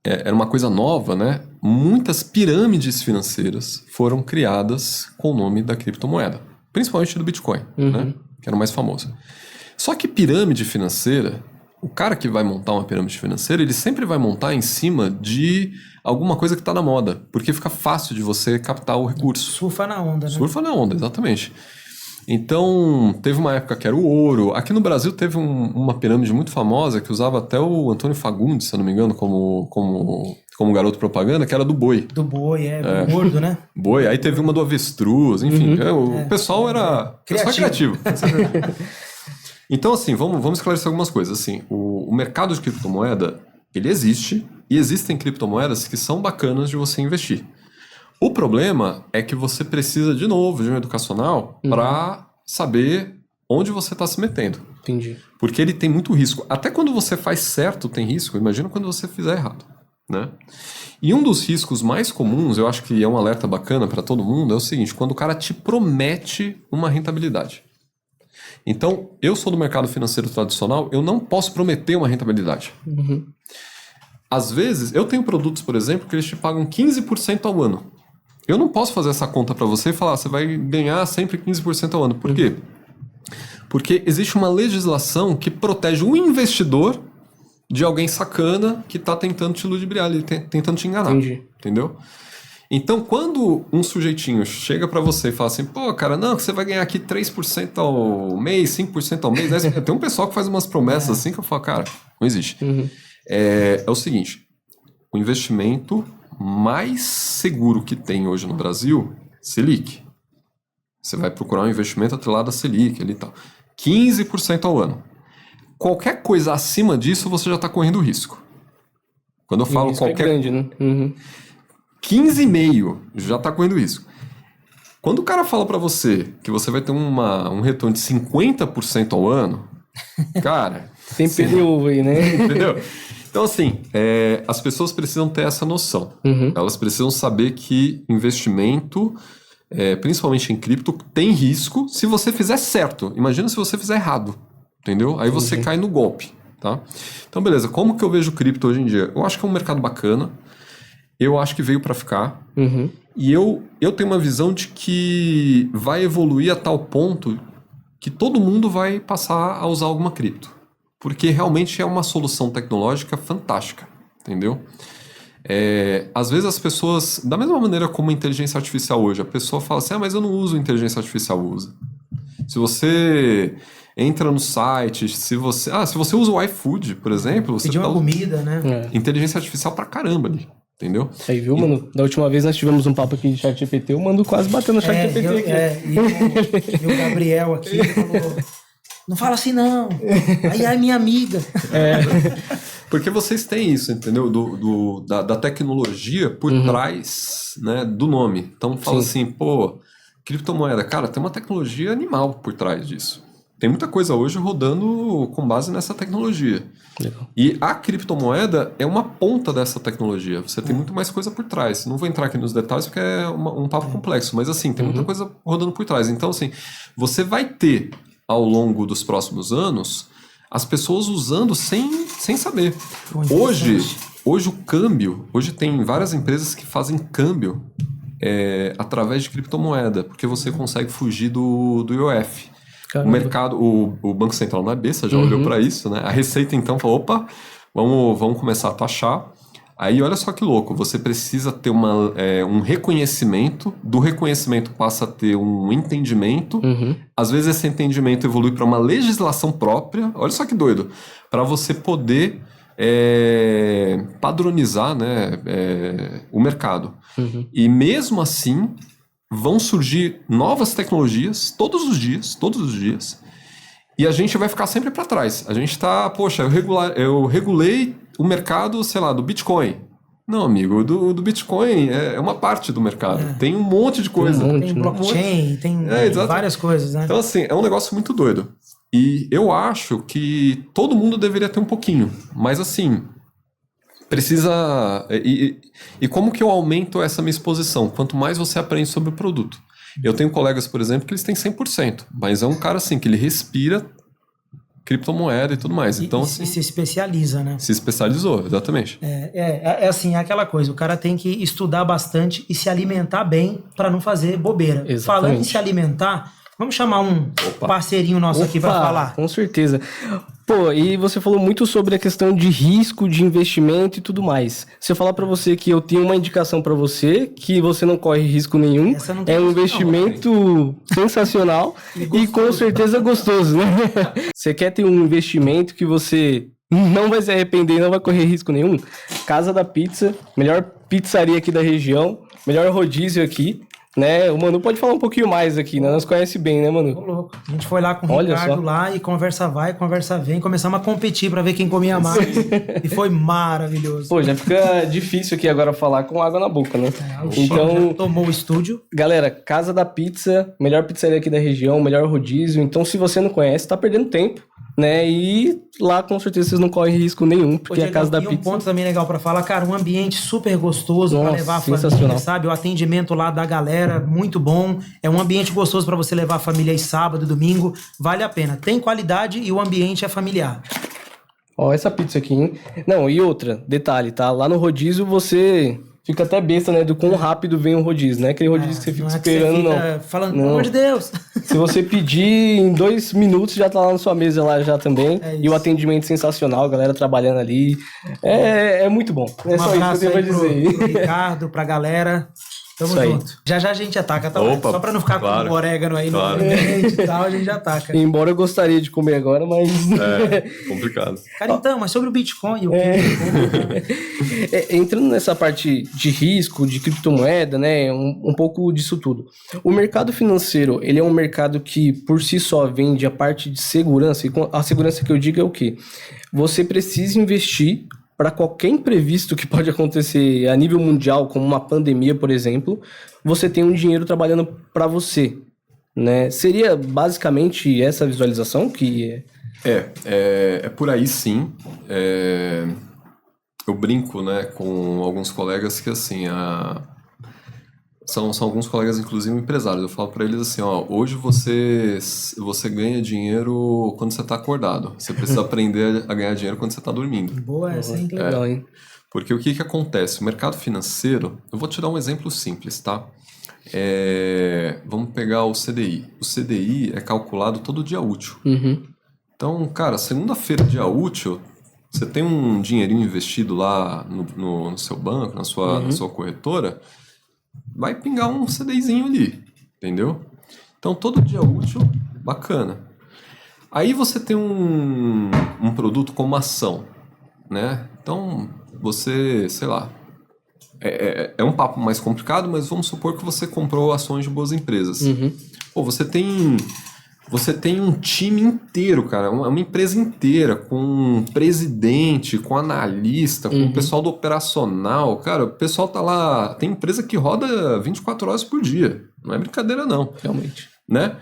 era uma coisa nova, né? Muitas pirâmides financeiras foram criadas com o nome da criptomoeda, principalmente do Bitcoin, né, que era o mais famoso. Só que pirâmide financeira, o cara que vai montar uma pirâmide financeira, ele sempre vai montar em cima de alguma coisa que está na moda, porque fica fácil de você captar o recurso. Surfa na onda, né? Surfa na onda, exatamente. Então, teve uma época que era o ouro. Aqui no Brasil teve uma pirâmide muito famosa que usava até o Antônio Fagundes, se eu não me engano, como garoto propaganda, que era do boi. Do boi, gordo, né? Boi. Aí teve uma do avestruz, enfim. O pessoal era criativo. Então, assim, vamos esclarecer algumas coisas. Assim, o mercado de criptomoeda, ele existe, e existem criptomoedas que são bacanas de você investir. O problema é que você precisa, de novo, de um educacional para saber onde você está se metendo. Entendi. Porque ele tem muito risco. Até quando você faz certo tem risco, imagina quando você fizer errado, né? E um dos riscos mais comuns, eu acho que é um alerta bacana para todo mundo, é o seguinte: quando o cara te promete uma rentabilidade. Então, eu sou do mercado financeiro tradicional, eu não posso prometer uma rentabilidade. Às vezes, eu tenho produtos, por exemplo, que eles te pagam 15% ao ano. Eu não posso fazer essa conta para você e falar, você vai ganhar sempre 15% ao ano. Por quê? Porque existe uma legislação que protege o investidor de alguém sacana que está tentando te ludibriar, tentando te enganar. Entendi. Entendeu? Então, quando um sujeitinho chega para você e fala assim, pô, cara, não, que você vai ganhar aqui 3% ao mês, 5% ao mês. Né? Tem um pessoal que faz umas promessas assim que eu falo, cara, não existe. É o seguinte, o investimento mais seguro que tem hoje no Brasil, Selic. Você vai procurar um investimento atrelado a Selic ali e tal. 15% ao ano. Qualquer coisa acima disso, você já está correndo risco. Quando eu falo qualquer... é grande, né? 15,5% já está correndo risco. Quando o cara fala para você que você vai ter um retorno de 50% ao ano, cara... Tem PDU aí, né? Entendeu? Então, assim, as pessoas precisam ter essa noção. Elas precisam saber que investimento principalmente em cripto, tem risco se você fizer certo. Imagina se você fizer errado, entendeu? Aí você cai no golpe, tá? Então, beleza. Como que eu vejo cripto hoje em dia? Eu acho que é um mercado bacana. Eu acho que veio para ficar. E eu tenho uma visão de que vai evoluir a tal ponto que todo mundo vai passar a usar alguma cripto. Porque realmente é uma solução tecnológica fantástica, entendeu? Às vezes as pessoas, da mesma maneira como a inteligência artificial hoje, a pessoa fala assim, mas eu não uso inteligência artificial. Usa. Se você entra no site, se você usa o iFood, por exemplo... Pedir uma comida, né? Inteligência artificial pra caramba ali. Entendeu? Aí, viu, mano? Da última vez nós tivemos um papo aqui de ChatGPT, eu mando quase batendo no ChatGPT aqui. E o Gabriel aqui falou, não fala assim não, aí é minha amiga. Porque vocês têm isso, entendeu? Da tecnologia por trás, né, do nome. Então fala assim, pô, criptomoeda, cara, tem uma tecnologia animal por trás disso. Tem muita coisa hoje rodando com base nessa tecnologia. Legal. E a criptomoeda é uma ponta dessa tecnologia. Você tem muito mais coisa por trás. Não vou entrar aqui nos detalhes porque é um papo complexo. Mas assim, tem muita coisa rodando por trás. Então assim, você vai ter ao longo dos próximos anos as pessoas usando sem saber. Hoje o câmbio... Hoje tem várias empresas que fazem câmbio através de criptomoeda. Porque você consegue fugir do IOF. Caramba. O mercado, o Banco Central na besta já olhou para isso, né? A Receita então falou, opa, vamos começar a taxar. Aí olha só que louco, você precisa ter um reconhecimento, do reconhecimento passa a ter um entendimento, às vezes esse entendimento evolui para uma legislação própria, olha só que doido, para você poder padronizar, né, o mercado. E mesmo assim... vão surgir novas tecnologias todos os dias, e a gente vai ficar sempre para trás. A gente tá, poxa, eu regulei o mercado, sei lá, do Bitcoin. Não, amigo, do Bitcoin é uma parte do mercado. Tem um monte de coisa. Tem blockchain, tem várias coisas, né? Então, assim, é um negócio muito doido. E eu acho que todo mundo deveria ter um pouquinho, mas assim... precisa... E como que eu aumento essa minha exposição? Quanto mais você aprende sobre o produto. Eu tenho colegas, por exemplo, que eles têm 100%, mas é um cara assim, que ele respira criptomoeda e tudo mais. Então, assim, e se especializa, né? Se especializou, exatamente. Assim, é aquela coisa, o cara tem que estudar bastante e se alimentar bem para não fazer bobeira. Exatamente. Falando em se alimentar... vamos chamar um parceirinho nosso aqui para falar. Com certeza. Pô, e você falou muito sobre a questão de risco, de investimento e tudo mais. Se eu falar para você que eu tenho uma indicação para você, que você não corre risco nenhum, é um investimento sensacional e com certeza gostoso, né? Você quer ter um investimento que você não vai se arrepender, não vai correr risco nenhum? Casa da Pizza, melhor pizzaria aqui da região, melhor rodízio aqui. Né? O Manu pode falar um pouquinho mais aqui, né? Nós conhece bem, né, Manu? Tô louco. A gente foi lá com o Ricardo lá e conversa vai, conversa vem. Começamos a competir pra ver quem comia mais. E foi maravilhoso. Pô, já fica difícil aqui agora falar com água na boca, né? Então, já tomou o estúdio. Galera, Casa da Pizza, melhor pizzaria aqui da região, melhor rodízio. Então, se você não conhece, tá perdendo tempo, né? E lá, com certeza, vocês não correm risco nenhum, porque é a Casa da Pizza... um ponto também legal pra falar, cara, um ambiente super gostoso pra levar a família, sabe? O atendimento lá da galera, muito bom. É um ambiente gostoso pra você levar a família aí sábado, domingo. Vale a pena. Tem qualidade e o ambiente é familiar. Ó, essa pizza aqui, hein? Não, e outra, detalhe, tá? Lá no rodízio você... fica até besta, né? Do quão rápido vem o rodízio, não é aquele rodízio que você fica esperando, não. Falando, pelo amor de Deus. Se você pedir em 2 minutos, já tá lá na sua mesa lá já também. E o atendimento sensacional, a galera trabalhando ali. É muito bom. É só isso que eu tenho pra dizer. Pro Ricardo, pra galera. Tamo junto. Já a gente ataca, tá? Opa, só pra não ficar com o orégano aí no ambiente e tal, a gente já ataca. Embora eu gostaria de comer agora, mas... complicado. Cara, então, mas sobre o Bitcoin... Entrando nessa parte de risco, de criptomoeda, né? Um pouco disso tudo. O mercado financeiro, ele é um mercado que, por si só, vende a parte de segurança. E a segurança que eu digo é o quê? Você precisa investir para qualquer imprevisto que pode acontecer a nível mundial, como uma pandemia, por exemplo, você tem um dinheiro trabalhando para você, né? Seria basicamente essa visualização que... É por aí sim. Eu brinco, né, com alguns colegas que assim, São alguns colegas, inclusive empresários. Eu falo para eles assim, ó, hoje você ganha dinheiro quando você está acordado. Você precisa aprender a ganhar dinheiro quando você está dormindo. Boa essa, hein? Legal, hein? Porque o que acontece? O mercado financeiro, eu vou te dar um exemplo simples, tá? Vamos pegar o CDI. O CDI é calculado todo dia útil. Então, cara, segunda-feira, dia útil, você tem um dinheirinho investido lá no seu banco, na sua corretora, vai pingar um CDIzinho ali, entendeu? Então, todo dia útil, bacana. Aí você tem um produto como ação, né? Então, você, sei lá, é um papo mais complicado, mas vamos supor que você comprou ações de boas empresas. Pô, você tem um time inteiro, cara, uma empresa inteira, com um presidente, com analista, com o pessoal do operacional. Cara, o pessoal tá lá, tem empresa que roda 24 horas por dia. Não é brincadeira, não. Realmente. Né?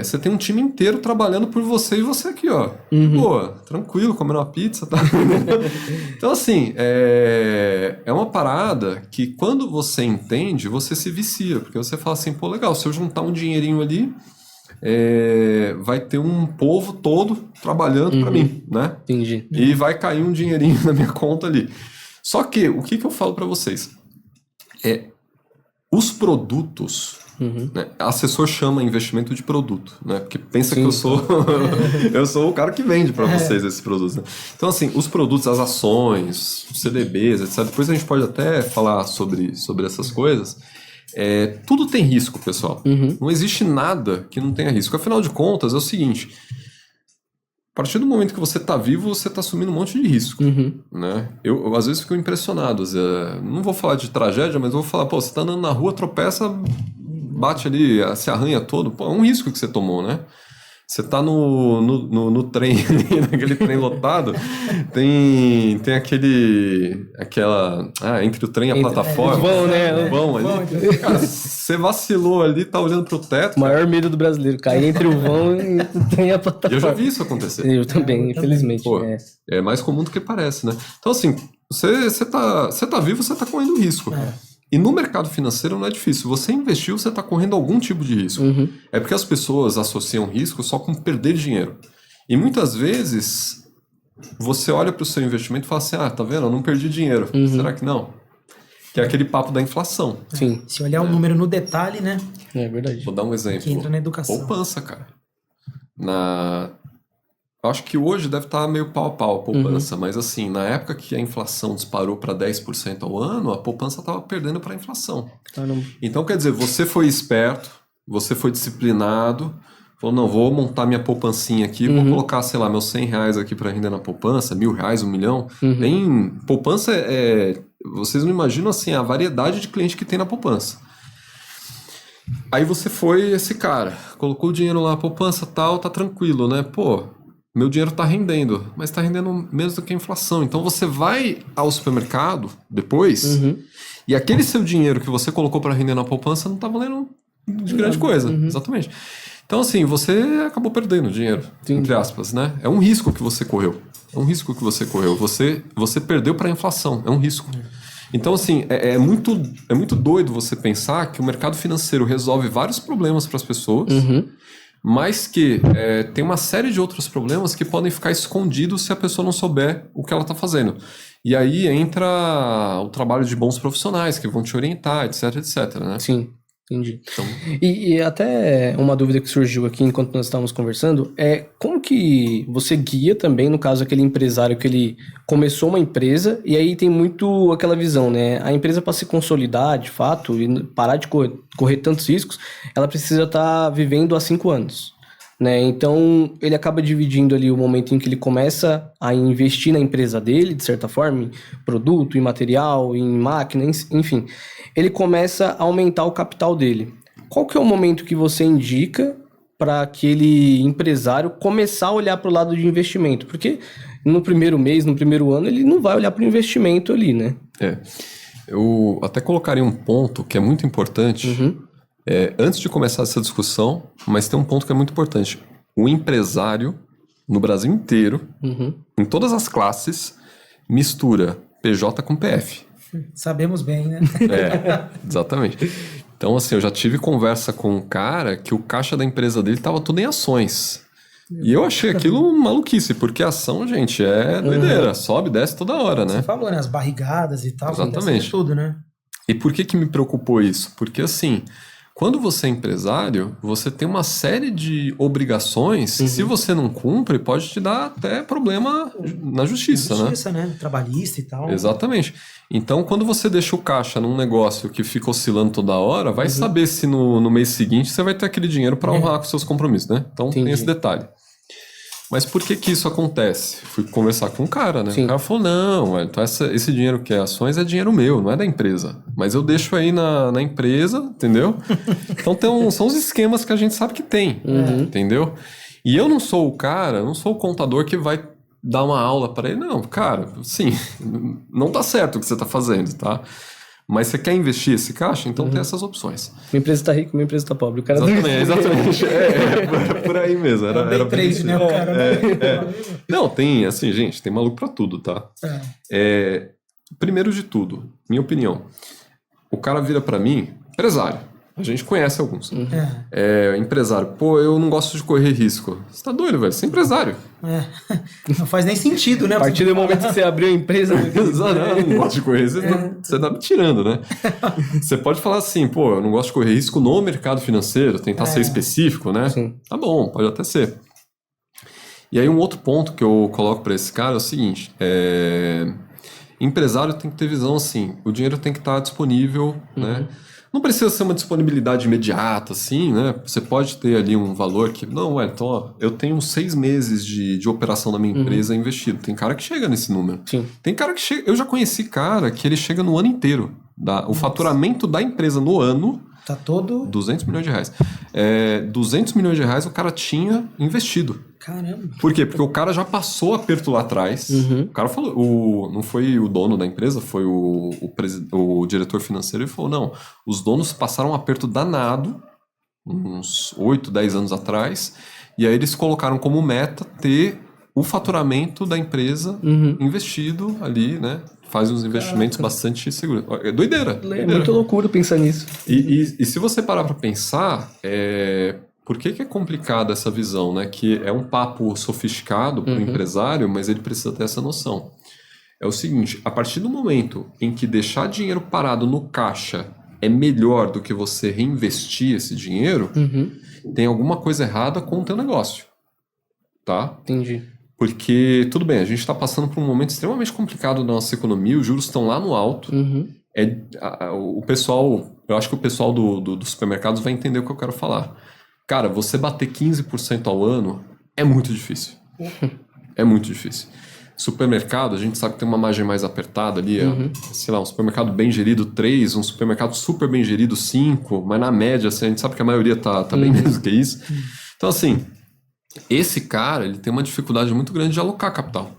Você tem um time inteiro trabalhando por você e você aqui, ó. Pô, tranquilo, comendo uma pizza, tá? Então, assim, é uma parada que quando você entende, você se vicia. Porque você fala assim, pô, legal, se eu juntar um dinheirinho ali, vai ter um povo todo trabalhando para mim, né? Entendi. E vai cair um dinheirinho na minha conta ali. Só que, o que eu falo para vocês? Os produtos, né? Assessor chama investimento de produto, né? Porque pensa que eu sou eu sou o cara que vende para vocês esses produtos, né? Então, assim, os produtos, as ações, os CDBs, etc. Depois a gente pode até falar sobre essas coisas. Tudo tem risco, pessoal. Não existe nada que não tenha risco. Afinal de contas, é o seguinte: a partir do momento que você está vivo, você está assumindo um monte de risco. Né? Eu às vezes fico impressionado. Não vou falar de tragédia, mas eu vou falar, pô, você está andando na rua, tropeça, bate ali, se arranha todo. Pô, é um risco que você tomou, né? Você tá no trem, naquele trem lotado, tem aquela... entre o trem e a plataforma. Vão, né? Vão ali. Cara, você vacilou ali, tá olhando pro teto. O maior medo do brasileiro, cair entre o vão e o trem e a plataforma. Eu já vi isso acontecer. Eu também, infelizmente. Pô, é mais comum do que parece, né? Então, assim, você tá vivo, você tá correndo risco. E no mercado financeiro não é difícil. Você investiu, você está correndo algum tipo de risco. É porque as pessoas associam risco só com perder dinheiro. E muitas vezes você olha para o seu investimento e fala assim, tá vendo? Eu não perdi dinheiro. Será que não? Que é aquele papo da inflação. Sim. Se olhar o número no detalhe, né? É verdade. Vou dar um exemplo. Que entra na educação. Poupança, cara. Eu acho que hoje deve estar meio pau a pau a poupança, mas assim, na época que a inflação disparou para 10% ao ano, a poupança estava perdendo para a inflação. Caramba. Então, quer dizer, você foi esperto, você foi disciplinado, falou, não, vou montar minha poupancinha aqui, vou colocar, sei lá, meus R$100 aqui para render na poupança, R$1.000, R$1 milhão. Poupança vocês não imaginam assim, a variedade de cliente que tem na poupança. Aí você foi esse cara, colocou o dinheiro lá na poupança, tal, tá tranquilo, né? Pô, meu dinheiro está rendendo, mas está rendendo menos do que a inflação. Então você vai ao supermercado depois e aquele seu dinheiro que você colocou para render na poupança não está valendo de grande coisa. Exatamente. Então, assim, você acabou perdendo dinheiro, entre aspas, né? É um risco que você correu. Você perdeu para a inflação. É um risco. Então, assim, é muito doido você pensar que o mercado financeiro resolve vários problemas para as pessoas, mas que tem uma série de outros problemas que podem ficar escondidos se a pessoa não souber o que ela está fazendo. E aí entra o trabalho de bons profissionais que vão te orientar, etc, etc, né? Sim, entendi. Então... E até uma dúvida que surgiu aqui enquanto nós estávamos conversando é como que você guia também, no caso, aquele empresário que ele começou uma empresa e aí tem muito aquela visão, né? A empresa, para se consolidar de fato e parar de correr tantos riscos, ela precisa estar vivendo há 5 anos. Né? Então, ele acaba dividindo ali o momento em que ele começa a investir na empresa dele, de certa forma, em produto, em material, em máquina, enfim. Ele começa a aumentar o capital dele. Qual que é o momento que você indica para aquele empresário começar a olhar para o lado de investimento? Porque no primeiro mês, no primeiro ano, ele não vai olhar para o investimento ali, né? Eu até colocaria um ponto que é muito importante... antes de começar essa discussão, mas tem um ponto que é muito importante. O empresário, no Brasil inteiro, em todas as classes, mistura PJ com PF. Sabemos bem, né? Exatamente. Então, assim, eu já tive conversa com um cara que o caixa da empresa dele tava tudo em ações. E eu achei aquilo maluquice, porque a ação, gente, é doideira. Sobe, desce toda hora, né? Você falou, né? As barrigadas e tal. Exatamente. Tudo, né? E por que me preocupou isso? Porque, assim, quando você é empresário, você tem uma série de obrigações que, se você não cumpre, pode te dar até problema na justiça, né? Trabalhista e tal. Exatamente. Então, quando você deixa o caixa num negócio que fica oscilando toda hora, vai saber se no mês seguinte você vai ter aquele dinheiro para honrar com seus compromissos, né? Então, tem esse detalhe. Mas por que isso acontece? Fui conversar com um cara, né? Sim. O cara falou, não, então esse dinheiro que é ações é dinheiro meu, não é da empresa. Mas eu deixo aí na empresa, entendeu? Então são os esquemas que a gente sabe que tem, entendeu? E eu não sou o cara, não sou o contador que vai dar uma aula para ele. Não, cara, sim, não tá certo o que você tá fazendo, tá? Mas você quer investir esse caixa? Então tem essas opções. Minha empresa tá rica, minha empresa tá pobre. O cara exatamente. Por aí mesmo. Era trade, né? O cara, Não, tem, assim, gente, tem maluco pra tudo, tá? Primeiro de tudo, minha opinião. O cara vira pra mim, empresário. A gente conhece alguns. Empresário, pô, eu não gosto de correr risco. Você tá doido, velho? Você é empresário. Não faz nem sentido, né? A partir do momento que você abriu a empresa... eu não gosto de correr risco, você tá me tirando, né? Você pode falar assim, pô, eu não gosto de correr risco no mercado financeiro, tentar ser específico, né? Sim. Tá bom, pode até ser. E aí um outro ponto que eu coloco pra esse cara é o seguinte, empresário tem que ter visão assim, o dinheiro tem que estar disponível, né? Não precisa ser uma disponibilidade imediata, assim, né? Você pode ter ali um valor que... Não, então, ó, eu tenho 6 meses de operação da minha empresa investido. Tem cara que chega nesse número. Sim. Tem cara que chega... Eu já conheci cara que ele chega no ano inteiro. O faturamento da empresa no ano... Tá todo... 200 milhões de reais. 200 milhões de reais o cara tinha investido. Caramba. Por quê? Porque o cara já passou aperto lá atrás. O cara falou... Não foi o dono da empresa, foi o diretor financeiro. Ele falou, não, os donos passaram um aperto danado, uns 8, 10 anos atrás. E aí eles colocaram como meta ter o faturamento da empresa investido ali, né? Faz uns investimentos bastante seguros. É doideira. É muito loucura pensar nisso. E se você parar para pensar, por que é complicada essa visão, né? Que é um papo sofisticado para o empresário, mas ele precisa ter essa noção. É o seguinte, a partir do momento em que deixar dinheiro parado no caixa é melhor do que você reinvestir esse dinheiro, tem alguma coisa errada com o teu negócio. Tá? Entendi. Porque, tudo bem, a gente está passando por um momento extremamente complicado da nossa economia, os juros estão lá no alto. O pessoal, eu acho que o pessoal dos supermercados vai entender o que eu quero falar. Cara, você bater 15% ao ano é muito difícil. É muito difícil. Supermercado, a gente sabe que tem uma margem mais apertada ali, sei lá, um supermercado bem gerido 3, um supermercado super bem gerido 5, mas na média, assim, a gente sabe que a maioria tá bem menos que isso. Então, assim... Esse cara, ele tem uma dificuldade muito grande de alocar capital,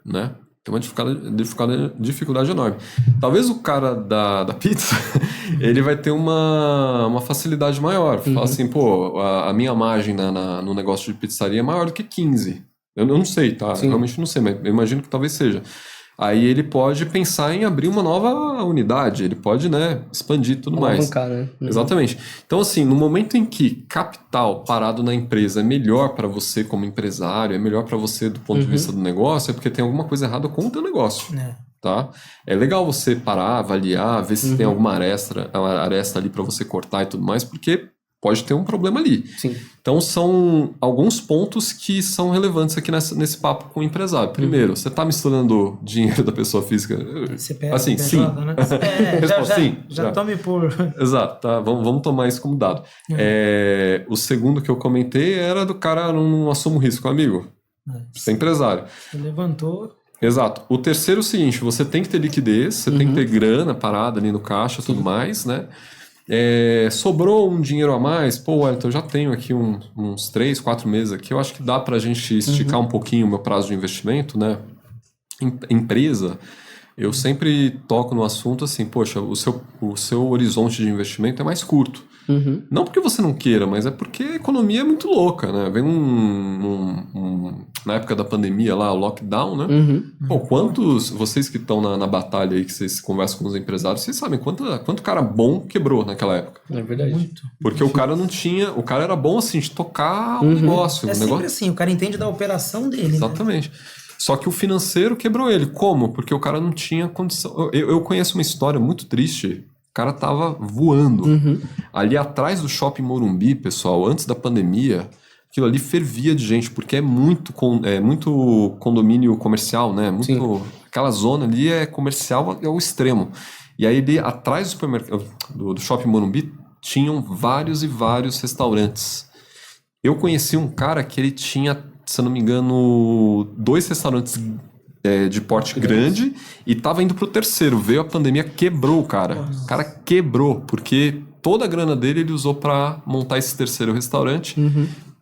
né? Tem uma dificuldade enorme. Talvez o cara da pizza, ele vai ter uma facilidade maior. Fala assim, pô, a minha margem no negócio de pizzaria é maior do que 15. Eu não sei, tá? Sim. Realmente não sei, mas eu imagino que talvez seja. Aí ele pode pensar em abrir uma nova unidade, ele pode, né, expandir e tudo mais. Né? Exatamente. Então, assim, no momento em que capital parado na empresa é melhor para você como empresário, é melhor para você do ponto de vista do negócio, é porque tem alguma coisa errada com o teu negócio. Tá? É legal você parar, avaliar, ver se tem alguma aresta ali para você cortar e tudo mais, porque pode ter um problema ali. Sim. Então, são alguns pontos que são relevantes aqui nesse papo com o empresário. Primeiro, você está misturando dinheiro da pessoa física? CPF, assim, sim. Né? Já tome por... Exato, tá? Vamos tomar isso como dado. O segundo que eu comentei era do cara não assume o risco, amigo. Você é empresário. Você levantou... Exato. O terceiro é o seguinte, você tem que ter liquidez, você tem que ter grana parada ali no caixa e tudo mais, né? Sobrou um dinheiro a mais, pô, então eu já tenho aqui uns 3, 4 meses aqui, eu acho que dá pra gente esticar um pouquinho o meu prazo de investimento, né? Empresa, eu sempre toco no assunto assim, poxa, o seu horizonte de investimento é mais curto. Não porque você não queira, mas é porque a economia é muito louca, né? Vem um na época da pandemia lá, o lockdown, né? Pô, quantos, vocês que estão na batalha aí, que vocês conversam com os empresários, vocês sabem quanto cara bom quebrou naquela época. É verdade. Muito. Porque o cara não tinha, o cara era bom assim, de tocar um negócio. É sempre assim, o cara entende da operação dele. Exatamente. Né? Só que o financeiro quebrou ele. Como? Porque o cara não tinha condição. Eu conheço uma história muito triste. O cara tava voando. Ali atrás do Shopping Morumbi, pessoal, antes da pandemia, aquilo ali fervia de gente, porque é muito condomínio comercial, né? Aquela zona ali é comercial ao extremo. E aí ali atrás do supermercado, do Shopping Morumbi, tinham vários e vários restaurantes. Eu conheci um cara que ele tinha, se eu não me engano, 2 restaurantes de porte grande e tava indo pro terceiro. Veio a pandemia, quebrou o cara. O cara quebrou, porque toda a grana dele ele usou para montar esse terceiro restaurante.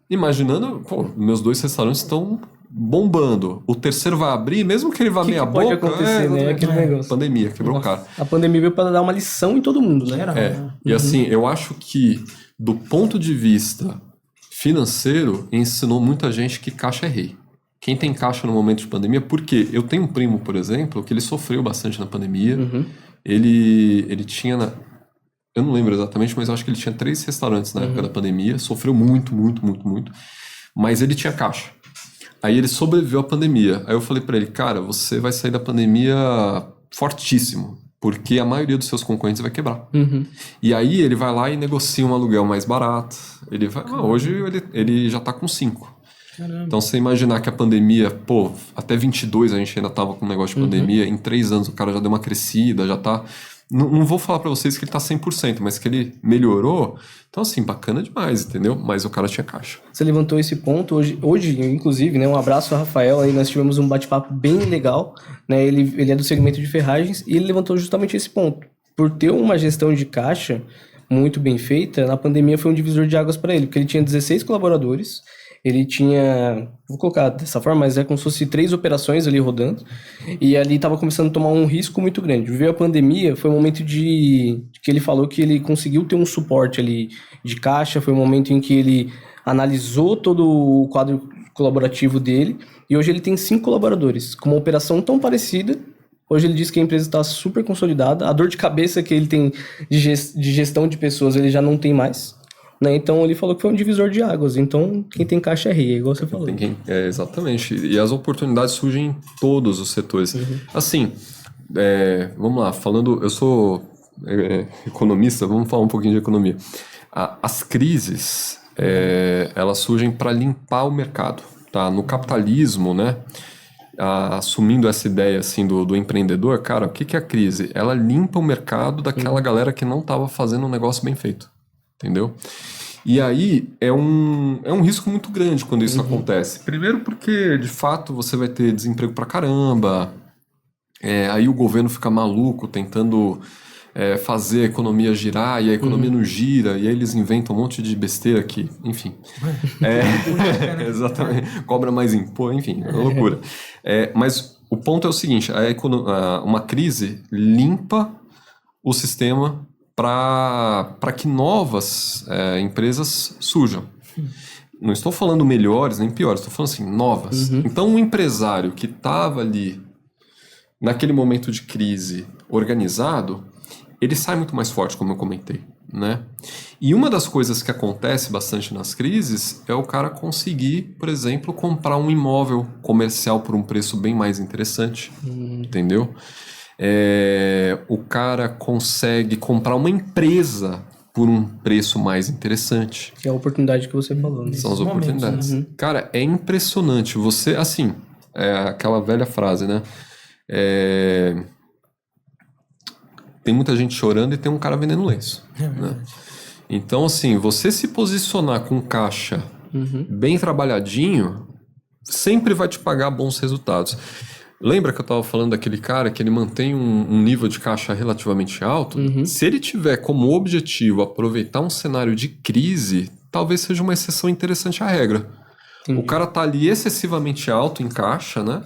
Imaginando, pô, meus 2 restaurantes estão bombando. O terceiro vai abrir, mesmo que ele vá meia boca... pode acontecer, né? Aquele negócio. Pandemia, quebrou o cara. A pandemia veio para dar uma lição em todo mundo, né? E assim, eu acho que do ponto de vista financeiro, ensinou muita gente que caixa é rei. Quem tem caixa no momento de pandemia, porque eu tenho um primo, por exemplo, que ele sofreu bastante na pandemia. Ele tinha... Eu não lembro exatamente, mas eu acho que ele tinha 3 restaurantes na época da pandemia. Sofreu muito. Mas ele tinha caixa. Aí ele sobreviveu à pandemia. Aí eu falei pra ele, cara, você vai sair da pandemia fortíssimo, porque a maioria dos seus concorrentes vai quebrar. E aí ele vai lá e negocia um aluguel mais barato. Ele vai, hoje ele já tá com 5. Caramba. Então, você imaginar que a pandemia, pô, até 22 a gente ainda tava com um negócio de pandemia, em 3 anos o cara já deu uma crescida, já tá... Não vou falar pra vocês que ele tá 100%, mas que ele melhorou. Então, assim, bacana demais, entendeu? Mas o cara tinha caixa. Você levantou esse ponto hoje inclusive, né? Um abraço ao Rafael, aí nós tivemos um bate-papo bem legal, né? Ele é do segmento de ferragens e ele levantou justamente esse ponto. Por ter uma gestão de caixa muito bem feita, na pandemia foi um divisor de águas para ele, porque ele tinha 16 colaboradores, ele tinha, vou colocar dessa forma, mas é como se fosse 3 operações ali rodando, e ali estava começando a tomar um risco muito grande. Veio a pandemia, foi um momento que ele falou que ele conseguiu ter um suporte ali de caixa, foi um momento em que ele analisou todo o quadro colaborativo dele, e hoje ele tem 5 colaboradores, com uma operação tão parecida. Hoje ele diz que a empresa está super consolidada, a dor de cabeça que ele tem de gestão de pessoas ele já não tem mais. Né? Então ele falou que foi um divisor de águas. Então quem tem caixa é rei, igual você falou. Exatamente. E as oportunidades surgem em todos os setores. Assim, vamos lá, eu sou economista, vamos falar um pouquinho de economia. As crises, elas surgem para limpar o mercado. Tá? No capitalismo, né? Assumindo essa ideia assim, do empreendedor, cara, o que é a crise? Ela limpa o mercado daquela galera que não estava fazendo um negócio bem feito. Entendeu? E aí é um risco muito grande quando isso acontece. Primeiro porque, de fato, você vai ter desemprego pra caramba. Aí o governo fica maluco tentando fazer a economia girar e a economia não gira. E aí eles inventam um monte de besteira que, enfim. Exatamente. Cobra mais imposto, enfim, é uma loucura. Mas o ponto é o seguinte, uma crise limpa o sistema para que novas empresas surjam. Não estou falando melhores nem piores, estou falando assim, novas. Então, um empresário que estava ali, naquele momento de crise, organizado, ele sai muito mais forte, como eu comentei, né? E uma das coisas que acontece bastante nas crises é o cara conseguir, por exemplo, comprar um imóvel comercial por um preço bem mais interessante, entendeu? O cara consegue comprar uma empresa por um preço mais interessante. Que é a oportunidade que você falou. Né? São as oportunidades. Cara, é impressionante. Você, assim, aquela velha frase, né? Tem muita gente chorando e tem um cara vendendo lenço. Né? Então, assim, você se posicionar com caixa bem trabalhadinho, sempre vai te pagar bons resultados. Lembra que eu estava falando daquele cara que ele mantém um nível de caixa relativamente alto? Se ele tiver como objetivo aproveitar um cenário de crise, talvez seja uma exceção interessante à regra. O cara tá ali excessivamente alto em caixa, né?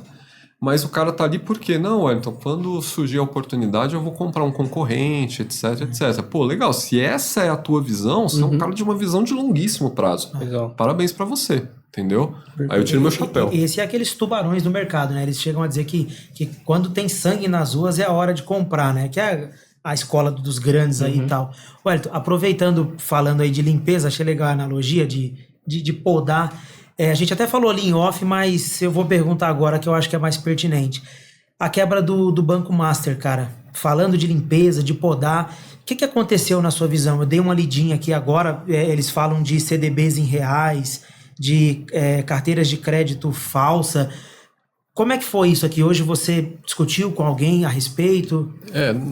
Mas o cara tá ali por quê? Não, Wellington, quando surgir a oportunidade eu vou comprar um concorrente, etc, etc. Pô, legal, se essa é a tua visão, você é um cara de uma visão de longuíssimo prazo. Legal. Parabéns pra você, entendeu? Aí eu tiro meu chapéu. Esse é aqueles tubarões do mercado, né? Eles chegam a dizer que quando tem sangue nas ruas é a hora de comprar, né? Que é a escola dos grandes aí e tal. Wellington, aproveitando, falando aí de limpeza, achei legal a analogia de podar. A gente até falou ali em off, mas eu vou perguntar agora que eu acho que é mais pertinente. A quebra do Banco Master, cara. Falando de limpeza, de podar, o que aconteceu na sua visão? Eu dei uma lidinha aqui agora, eles falam de CDBs em reais, de carteiras de crédito falsa. Como é que foi isso aqui? Hoje você discutiu com alguém a respeito?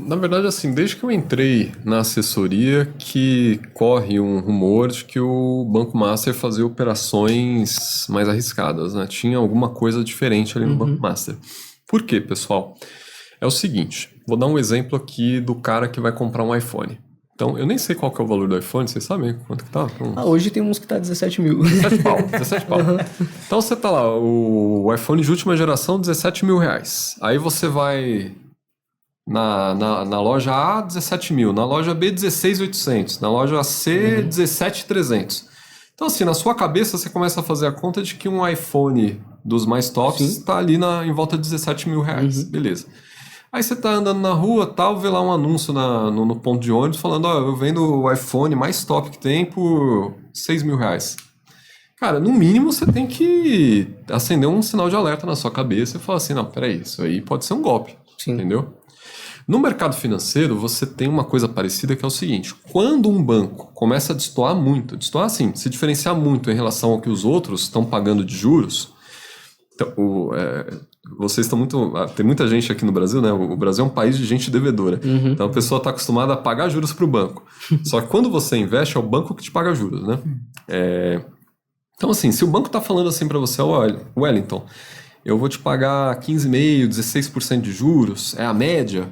Na verdade, assim, desde que eu entrei na assessoria que corre um rumor de que o Banco Master fazia operações mais arriscadas, né? Tinha alguma coisa diferente ali no Banco Master. Por quê, pessoal? É o seguinte, vou dar um exemplo aqui do cara que vai comprar um iPhone. Então, eu nem sei qual que é o valor do iPhone, vocês sabem quanto que tá? Hoje tem uns que tá 17 mil. 17 pau. Então você tá lá, o iPhone de última geração, 17 mil reais. Aí você vai na loja A, 17 mil. Na loja B, 16.800. Na loja C, 17.300. Então assim, na sua cabeça você começa a fazer a conta de que um iPhone dos mais tops tá ali em volta de 17 mil reais. Beleza. Aí você tá andando na rua, tal, vê lá um anúncio no ponto de ônibus falando, eu vendo o iPhone mais top que tem por 6 mil reais. Cara, no mínimo você tem que acender um sinal de alerta na sua cabeça e falar assim, não, peraí, isso aí pode ser um golpe, entendeu? No mercado financeiro, você tem uma coisa parecida que é o seguinte, quando um banco começa a destoar assim, se diferenciar muito em relação ao que os outros estão pagando de juros, então, vocês estão muito... Tem muita gente aqui no Brasil, né? O Brasil é um país de gente devedora. Então a pessoa está acostumada a pagar juros para o banco. Só que quando você investe, é o banco que te paga juros, né? Então assim, se o banco está falando assim para você, Wellington, eu vou te pagar 15,5%, 16% de juros, é a média,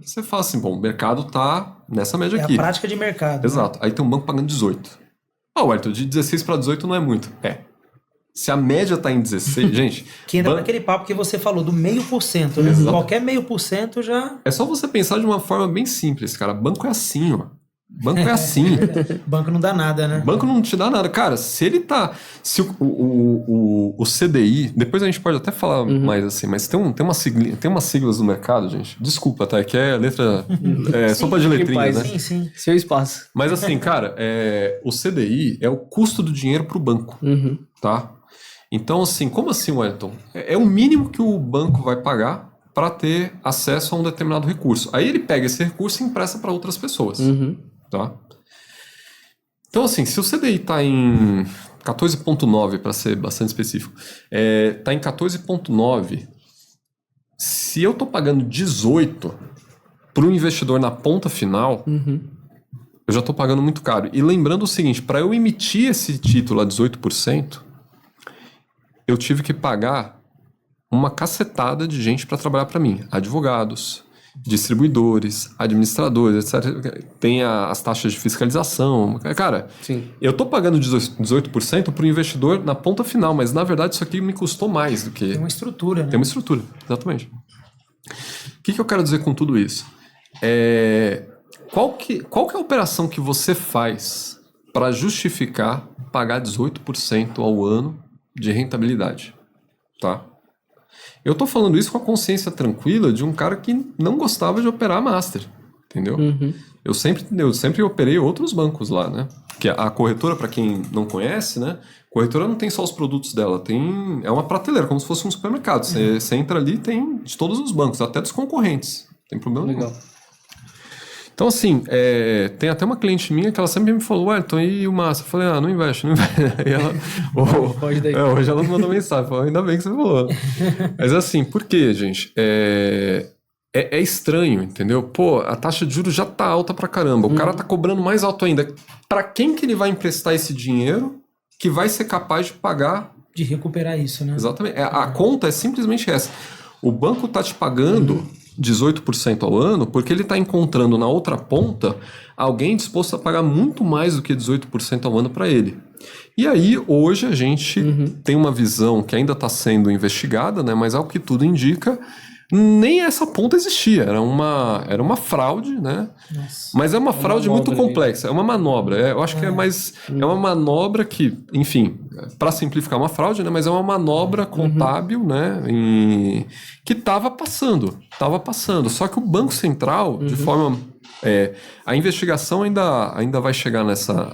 você fala assim, bom, o mercado está nessa média aqui. É a prática de mercado. Exato. Aí tem um banco pagando 18%. Wellington, de 16 para 18 não é muito. Se a média tá em 16, gente... Que ainda naquele papo que você falou, do 0,5%, né? Qualquer 0,5% já... É só você pensar de uma forma bem simples, cara. Banco é assim, ó. Banco é assim. Banco não dá nada, né? Banco não te dá nada. Cara, se ele tá... Se o CDI... Depois a gente pode até falar mais assim, mas tem umas siglas no mercado, gente. Desculpa, tá? É que é letra... sopa de letrinhas, né? Sim. Seu espaço. Mas assim, cara, o CDI é o custo do dinheiro pro banco, tá? Então, assim, como assim, Wellington? É o mínimo que o banco vai pagar para ter acesso a um determinado recurso. Aí ele pega esse recurso e empresta para outras pessoas. Tá? Então, assim, se o CDI está em 14,9, para ser bastante específico, está em 14,9, se eu estou pagando 18 para o investidor na ponta final, eu já estou pagando muito caro. E lembrando o seguinte, para eu emitir esse título a 18%, eu tive que pagar uma cacetada de gente para trabalhar para mim. Advogados, distribuidores, administradores, etc. Tem as taxas de fiscalização. Cara, eu tô pagando 18% para o investidor na ponta final, mas na verdade isso aqui me custou mais do que... Tem uma estrutura, né? Tem uma estrutura, exatamente. O que eu quero dizer com tudo isso? Qual que é a operação que você faz para justificar pagar 18% ao ano de rentabilidade, tá? Eu tô falando isso com a consciência tranquila de um cara que não gostava de operar Master, entendeu? Eu sempre operei outros bancos lá, né? Que a corretora, para quem não conhece, né? Corretora não tem só os produtos dela, é uma prateleira, como se fosse um supermercado. Você entra ali, tem de todos os bancos, até dos concorrentes. Não tem problema nenhum. Então, assim, tem até uma cliente minha que ela sempre me falou, Wellington, e o Massa? Eu falei, não investe. E ela, hoje ela me mandou mensagem, falou, ainda bem que você falou. Mas assim, por quê, gente? É estranho, entendeu? Pô, a taxa de juros já tá alta pra caramba, o cara tá cobrando mais alto ainda. Pra quem que ele vai emprestar esse dinheiro que vai ser capaz de pagar? De recuperar isso, né? Exatamente. A conta é simplesmente essa. O banco tá te pagando 18% ao ano, porque ele está encontrando na outra ponta alguém disposto a pagar muito mais do que 18% ao ano para ele. E aí, hoje, a gente tem uma visão que ainda está sendo investigada, né? Mas ao que tudo indica, nem essa ponta existia. Era uma fraude, né? Nossa. Mas é uma fraude muito complexa. É uma manobra. Eu acho que é mais... É uma manobra que, enfim, para simplificar, uma fraude, né? Mas é uma manobra contábil, né? Que estava passando. Só que o Banco Central, de forma... a investigação ainda vai chegar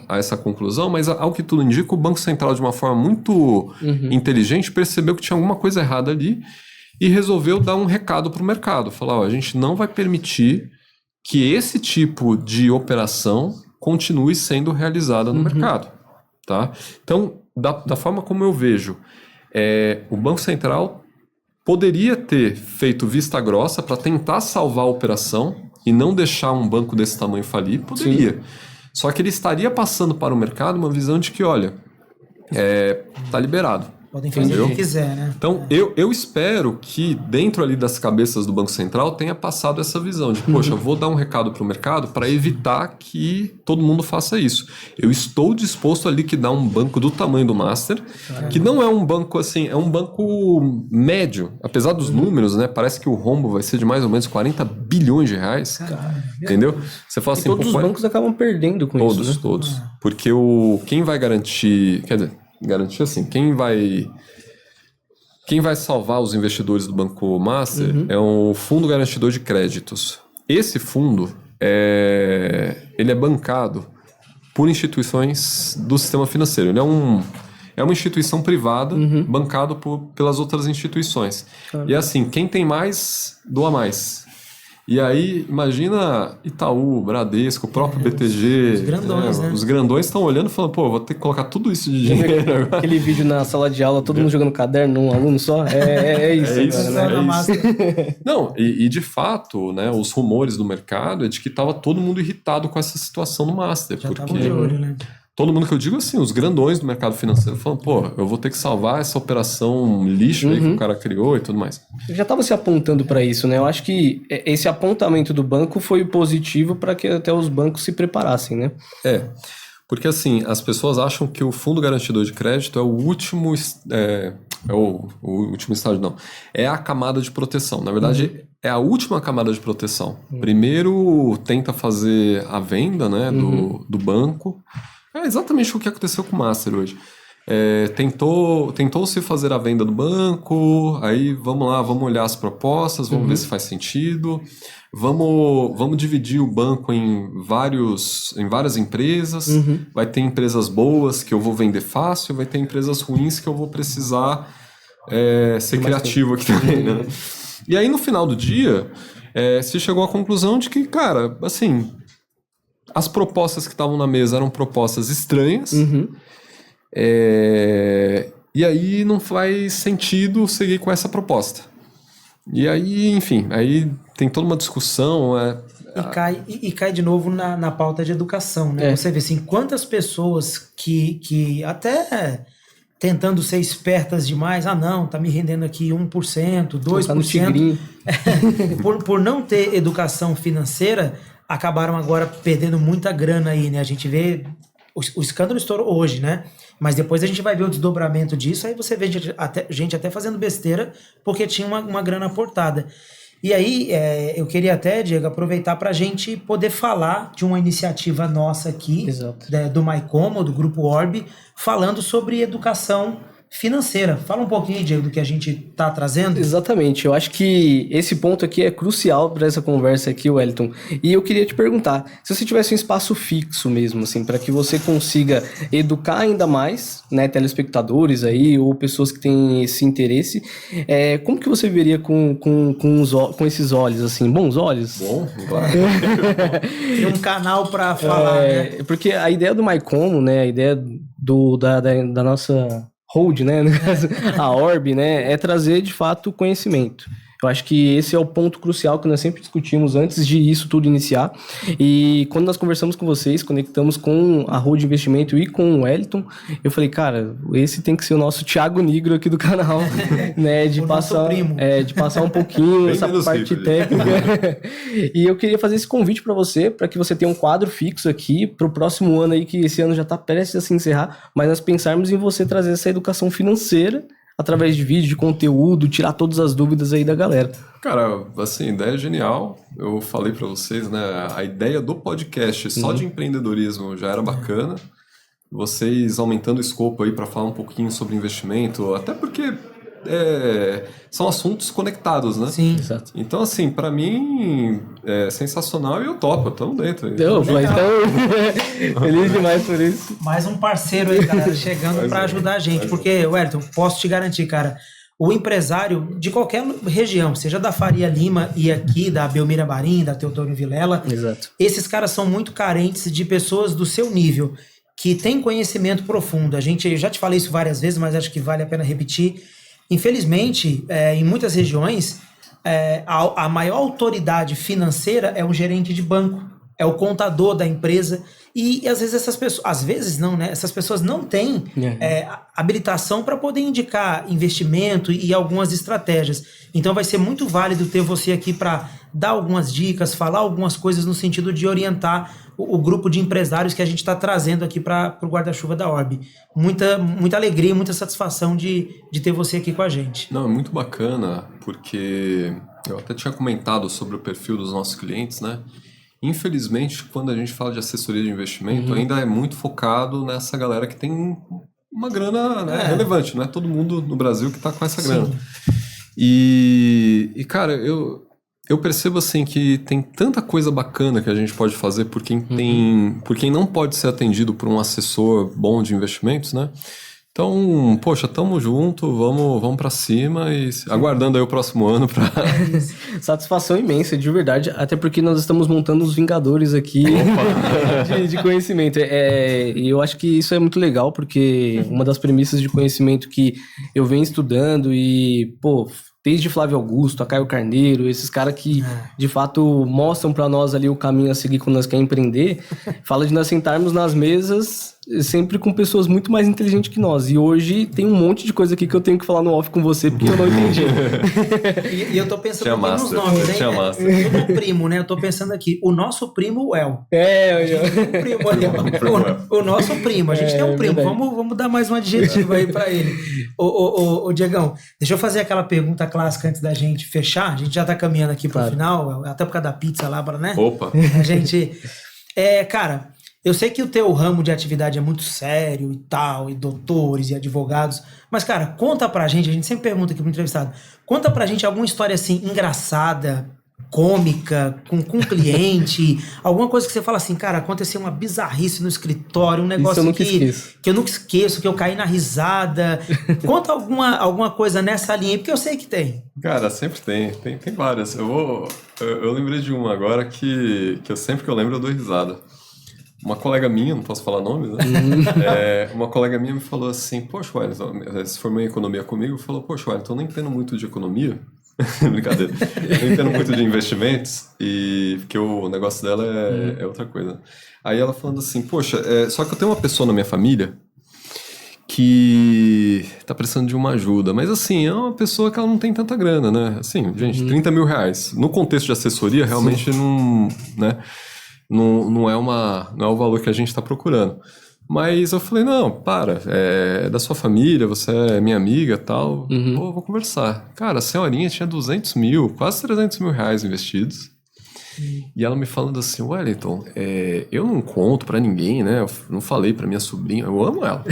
a essa conclusão, mas ao que tudo indica, o Banco Central, de uma forma muito inteligente, percebeu que tinha alguma coisa errada ali e resolveu dar um recado para o mercado. Falar, a gente não vai permitir que esse tipo de operação continue sendo realizada no mercado. Tá? Então, da forma como eu vejo, o Banco Central poderia ter feito vista grossa para tentar salvar a operação e não deixar um banco desse tamanho falir, poderia. Sim. Só que ele estaria passando para o mercado uma visão de que, olha, tá liberado. Podem fazer o que quiser, né? Então, eu espero que dentro ali das cabeças do Banco Central tenha passado essa visão de, poxa, eu vou dar um recado para o mercado para evitar que todo mundo faça isso. Eu estou disposto a liquidar um banco do tamanho do Master, que não é um banco assim, é um banco médio. Apesar dos números, né? Parece que o rombo vai ser de mais ou menos 40 bilhões de reais. Entendeu? Você fala assim, todos os bancos acabam perdendo com isso, né? Todos. Porque quem vai garantir... Quer dizer, garantir assim, quem vai salvar os investidores do Banco Master é um fundo garantidor de créditos. Esse fundo ele é bancado por instituições do sistema financeiro. Ele é uma instituição privada bancado pelas outras instituições. E assim, quem tem mais, doa mais. E aí, imagina Itaú, Bradesco, o próprio BTG. Os grandões, né? Os grandões estão olhando e falando, vou ter que colocar tudo isso de dinheiro. Aquele vídeo na sala de aula, todo mundo jogando caderno, um aluno só. É isso. Não, e de fato, né, os rumores do mercado é de que estava todo mundo irritado com essa situação no Master. Já estava de olho, né? Todo mundo que eu digo assim, os grandões do mercado financeiro falando, eu vou ter que salvar essa operação lixo aí que o cara criou e tudo mais. Já estava se apontando para isso, né? Eu acho que esse apontamento do banco foi positivo para que até os bancos se preparassem, né? Porque assim, as pessoas acham que o fundo garantidor de crédito é o último... o último estágio, não. É a camada de proteção. Na verdade, é a última camada de proteção. Primeiro, tenta fazer a venda, né, do banco. É exatamente o que aconteceu com o Master hoje. Tentou-se fazer a venda do banco, aí vamos lá, vamos olhar as propostas, vamos ver se faz sentido, vamos dividir o banco em várias empresas, vai ter empresas boas que eu vou vender fácil, vai ter empresas ruins que eu vou precisar ser criativo aqui também, né? E aí no final do dia, se chegou à conclusão de que, cara, assim... As propostas que estavam na mesa eram propostas estranhas. E aí não faz sentido seguir com essa proposta. E aí, enfim, aí tem toda uma discussão. E cai de novo na pauta de educação, né? Você vê assim, quantas pessoas que até tentando ser espertas demais, não, tá me rendendo aqui 1%, 2%. Por não ter educação financeira, acabaram agora perdendo muita grana aí, né? A gente vê... O escândalo estourou hoje, né? Mas depois a gente vai ver o desdobramento disso, aí você vê gente até fazendo besteira porque tinha uma grana aportada. E aí, eu queria até, Diego, aproveitar para a gente poder falar de uma iniciativa nossa aqui, do MyComo, do Grupo Orb, falando sobre educação financeira. Fala um pouquinho, Diego, do que a gente está trazendo. Exatamente. Eu acho que esse ponto aqui é crucial para essa conversa aqui, Wellington. E eu queria te perguntar, se você tivesse um espaço fixo mesmo, assim, para que você consiga educar ainda mais, né, telespectadores aí, ou pessoas que têm esse interesse, como que você veria com esses olhos, assim, bons olhos? Bom, claro. Tem um canal para falar, né? Porque a ideia do MyComo, né, a ideia da nossa... Hold, né? No caso, a Orb, né? É trazer de fato conhecimento. Eu acho que esse é o ponto crucial que nós sempre discutimos antes de isso tudo iniciar. E quando nós conversamos com vocês, conectamos com a Road Investimento e com o Wellington, eu falei, cara, esse tem que ser o nosso Thiago Nigro aqui do canal, né? De passar um pouquinho essa parte técnica. E eu queria fazer esse convite para que você tenha um quadro fixo aqui pro próximo ano aí, que esse ano já tá prestes a se encerrar, mas nós pensarmos em você trazer essa educação financeira através de vídeo, de conteúdo, tirar todas as dúvidas aí da galera. Cara, assim, ideia genial. Eu falei pra vocês, né? A ideia do podcast só de empreendedorismo já era bacana. Vocês aumentando o escopo aí pra falar um pouquinho sobre investimento, até porque são assuntos conectados, né? Sim. Exato. Então, assim, pra mim é sensacional e eu topo, tamo dentro. Então, feliz demais por isso. Mais um parceiro aí, galera, chegando para ajudar a gente. Porque, Wellington, posso te garantir, cara, o empresário de qualquer região, seja da Faria Lima e aqui da Belmira Marim, da Teodoro Vilela, exato, esses caras são muito carentes de pessoas do seu nível, que têm conhecimento profundo. Eu já te falei isso várias vezes, mas acho que vale a pena repetir. Infelizmente, em muitas regiões, a maior autoridade financeira é um gerente de banco, é o contador da empresa, e às vezes essas pessoas não têm habilitação para poder indicar investimento e algumas estratégias. Então vai ser muito válido ter você aqui para dar algumas dicas, falar algumas coisas no sentido de orientar o grupo de empresários que a gente está trazendo aqui para o guarda-chuva da Orbe. Muita alegria e muita satisfação de ter você aqui com a gente. Não, é muito bacana, porque eu até tinha comentado sobre o perfil dos nossos clientes, né? Infelizmente, quando a gente fala de assessoria de investimento, ainda é muito focado nessa galera que tem uma grana, né, relevante. Não é todo mundo no Brasil que está com essa grana. E cara, eu percebo assim que tem tanta coisa bacana que a gente pode fazer por quem não pode ser atendido por um assessor bom de investimentos, né? Então, poxa, tamo junto, vamos pra cima e aguardando aí o próximo ano pra... Satisfação imensa, de verdade, até porque nós estamos montando os Vingadores aqui de conhecimento. E eu acho que isso é muito legal, porque uma das premissas de conhecimento que eu venho estudando e, desde Flávio Augusto, a Caio Carneiro, esses caras que, de fato, mostram pra nós ali o caminho a seguir quando nós queremos empreender, fala de nós sentarmos nas mesas sempre com pessoas muito mais inteligentes que nós. E hoje tem um monte de coisa aqui que eu tenho que falar no off com você, porque eu não entendi. E eu tô pensando aqui nos nomes, hein? O primo, né? Eu tô pensando aqui. O nosso primo, o El. O nosso primo. A gente tem um primo. Vamos dar mais um adjetivo aí pra ele. Ô, Diegão, deixa eu fazer aquela pergunta clássica antes da gente fechar. A gente já tá caminhando aqui pro final, até por causa da pizza lá, né? Opa! A gente... cara... Eu sei que o teu ramo de atividade é muito sério e tal, e doutores e advogados, mas, cara, conta pra gente, a gente sempre pergunta aqui pro entrevistado, conta pra gente alguma história, assim, engraçada, cômica, com cliente, alguma coisa que você fala assim, cara, aconteceu uma bizarrice no escritório, um negócio que eu nunca esqueço, que eu caí na risada. Conta alguma coisa nessa linha, porque eu sei que tem. Cara, sempre tem várias. Eu lembrei de uma agora que sempre que eu lembro eu dou risada. Uma colega minha, não posso falar nomes, né? Uma colega minha me falou assim, poxa, Wellington, se formou em economia comigo, falou, poxa, Wellington, eu não entendo muito de economia. Brincadeira. Eu não entendo muito de investimentos, porque o negócio dela é outra coisa. Aí ela falando assim, poxa, só que eu tenho uma pessoa na minha família que tá precisando de uma ajuda, mas assim, é uma pessoa que ela não tem tanta grana, né? Assim, gente, 30 mil reais. No contexto de assessoria, realmente não, né? Não é o valor que a gente está procurando. Mas eu falei, não, é da sua família, você é minha amiga e tal. Vou conversar. Cara, a senhorinha tinha 200 mil, quase 300 mil reais investidos. E ela me falando assim, Wellington, eu não conto pra ninguém, né? Eu não falei pra minha sobrinha, eu amo ela.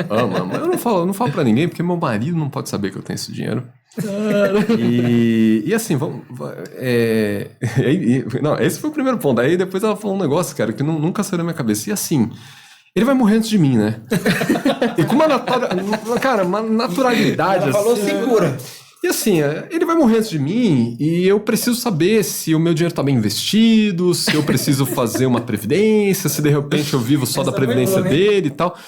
Amo. Eu não falo pra ninguém, porque meu marido não pode saber que eu tenho esse dinheiro. E assim, não, esse foi o primeiro ponto. Aí depois ela falou um negócio, cara, que nunca saiu da minha cabeça. E assim, ele vai morrer antes de mim, né? E com uma naturalidade. Ela falou, assim, segura. E assim, ele vai morrer antes de mim e eu preciso saber se o meu dinheiro tá bem investido, se eu preciso fazer uma previdência, se de repente eu vivo só da previdência dele e tal.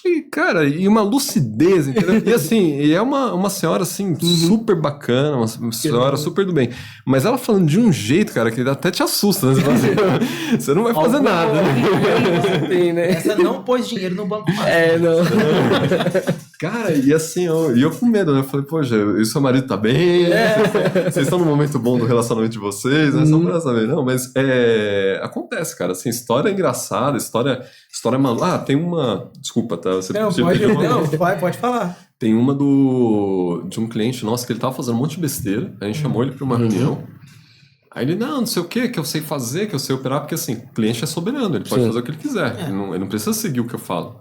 E, cara, e uma lucidez, entendeu? E assim, e é uma senhora, assim, super bacana, uma senhora super do bem. Mas ela falando de um jeito, cara, que até te assusta, né? Você fala assim, você não vai fazer nada. Você tem, né? Essa não pôs dinheiro no banco mais. Não. Cara, e assim, eu com medo, né? Eu falei, poxa, e seu marido tá bem? Vocês estão num momento bom do relacionamento de vocês, né? Só pra saber, não, mas acontece, cara, assim, história engraçada, história maluca. Tem uma... Desculpa, tá? Você Pode falar. Tem uma de um cliente nosso que ele tava fazendo um monte de besteira, a gente chamou ele pra uma reunião. Aí ele, não sei o que eu sei fazer, que eu sei operar, porque assim, o cliente é soberano, ele pode fazer o que ele quiser, ele não precisa seguir o que eu falo.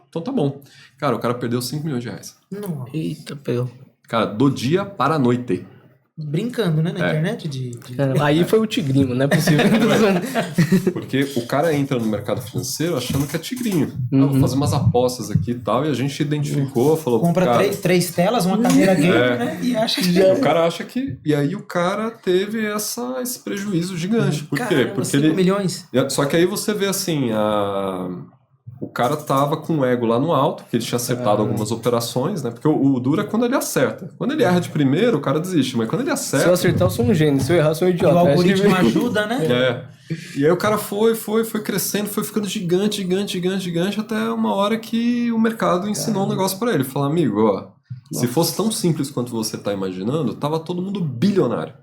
Então tá bom. Cara, o cara perdeu 5 milhões de reais. Não. Eita, pegou. Cara, do dia para a noite. Brincando, né? Na internet Aí foi o tigrinho, não é possível. Porque o cara entra no mercado financeiro achando que é tigrinho. Vou fazer umas apostas aqui e tal, e a gente identificou, falou... Compra cara, três telas, uma cadeira gamer, né? E acha que... O cara acha que... E aí o cara teve esse prejuízo gigante. Por quê? Porque 5 milhões. Só que aí você vê assim, o cara tava com o ego lá no alto, que ele tinha acertado algumas operações, né? Porque o duro é quando ele acerta. Quando ele erra de primeiro, o cara desiste. Mas quando ele acerta... Se eu acertar, eu sou um gênio. Se eu errar, eu sou um idiota. O algoritmo ajuda, né? E aí o cara foi crescendo, foi ficando gigante, até uma hora que o mercado ensinou um negócio pra ele. Falou, amigo, ó, se fosse tão simples quanto você tá imaginando, tava todo mundo bilionário.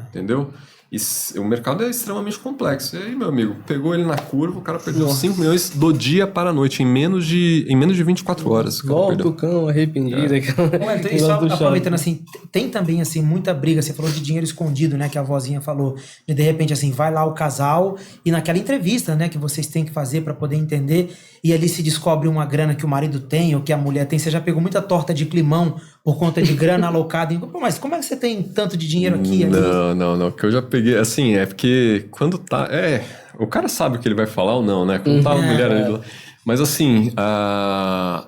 Entendeu? E o mercado é extremamente complexo. E aí, meu amigo, pegou ele na curva, o cara perdeu 5 milhões do dia para a noite, em menos de 24 horas. Volta o cão arrependido. Então, só aproveitando assim, tem também assim, muita briga, você falou de dinheiro escondido, né, que a vozinha falou, de repente assim, vai lá o casal e naquela entrevista, né, que vocês têm que fazer para poder entender, e ali se descobre uma grana que o marido tem ou que a mulher tem. Você já pegou muita torta de climão por conta de grana alocada? Pô, mas como é que você tem tanto de dinheiro aqui? Não, que eu já peguei, assim, é porque quando tá... o cara sabe o que ele vai falar ou não, né? Quando tá a mulher ali lá. Mas assim,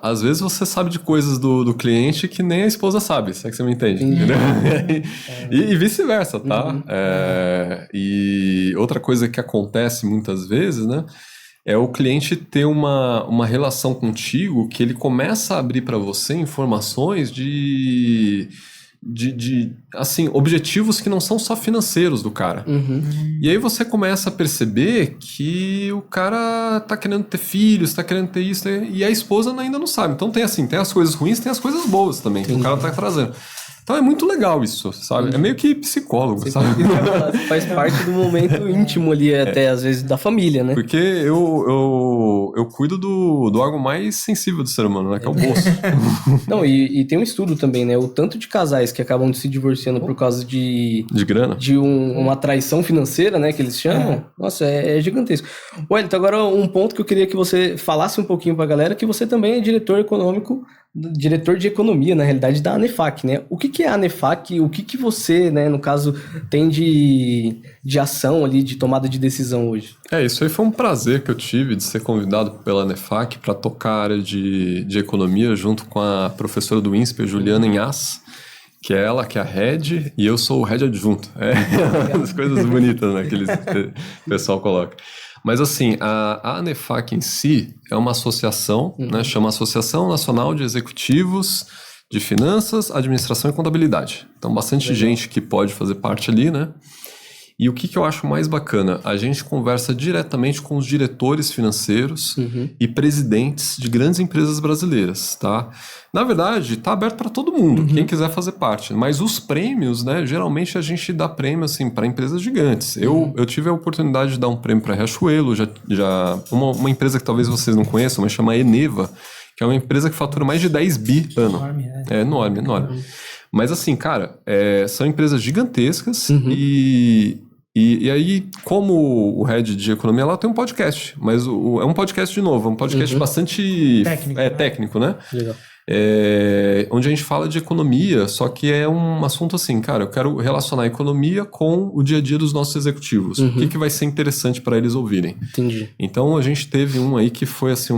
às vezes você sabe de coisas do cliente que nem a esposa sabe, se é que você me entende, entendeu? E vice-versa, tá? E outra coisa que acontece muitas vezes, né? É o cliente ter uma relação contigo que ele começa a abrir para você informações de assim, objetivos que não são só financeiros do cara. E aí você começa a perceber que o cara tá querendo ter filhos, tá querendo ter isso, e a esposa ainda não sabe. Então tem as coisas ruins, tem as coisas boas também, que o cara tá trazendo. Então é muito legal isso, sabe? É meio que psicólogo, sabe? Faz parte do momento íntimo ali, até às vezes, da família, né? Porque eu cuido do órgão mais sensível do ser humano, né? Que é o bolso. Não, e tem um estudo também, né? O tanto de casais que acabam se divorciando por causa de grana? De uma traição financeira, né? Que eles chamam. Nossa, é gigantesco. Wellington, agora um ponto que eu queria que você falasse um pouquinho pra galera, que você também é diretor de economia, na realidade, da ANEFAC, né? O que é a ANEFAC? O que você, né, no caso, tem de ação ali, de tomada de decisão hoje? Isso aí foi um prazer que eu tive de ser convidado pela ANEFAC para tocar a área de economia junto com a professora do INSPER, Juliana Inhas, que é ela que é a head, e eu sou o head adjunto. As coisas bonitas, né, que o pessoal coloca. Mas assim, a ANEFAC em si é uma associação, né, chama Associação Nacional de Executivos de Finanças, Administração e Contabilidade. Então, bastante gente que pode fazer parte ali, né? E o que eu acho mais bacana? A gente conversa diretamente com os diretores financeiros e presidentes de grandes empresas brasileiras, tá? Na verdade, tá aberto para todo mundo, quem quiser fazer parte. Mas os prêmios, né? Geralmente a gente dá prêmio, assim, para empresas gigantes. Eu tive a oportunidade de dar um prêmio para a Riachuelo, uma empresa que talvez vocês não conheçam, mas chama Eneva, que é uma empresa que fatura mais de 10 bi ano. É enorme. Mas assim, cara, são empresas gigantescas e aí, como o Head de Economia lá tem um podcast, mas é um podcast de novo, é um podcast bastante técnico, né? Legal. Onde a gente fala de economia, só que é um assunto assim, cara, eu quero relacionar a economia com o dia a dia dos nossos executivos. O que vai ser interessante para eles ouvirem. Entendi. Então, a gente teve um aí que foi assim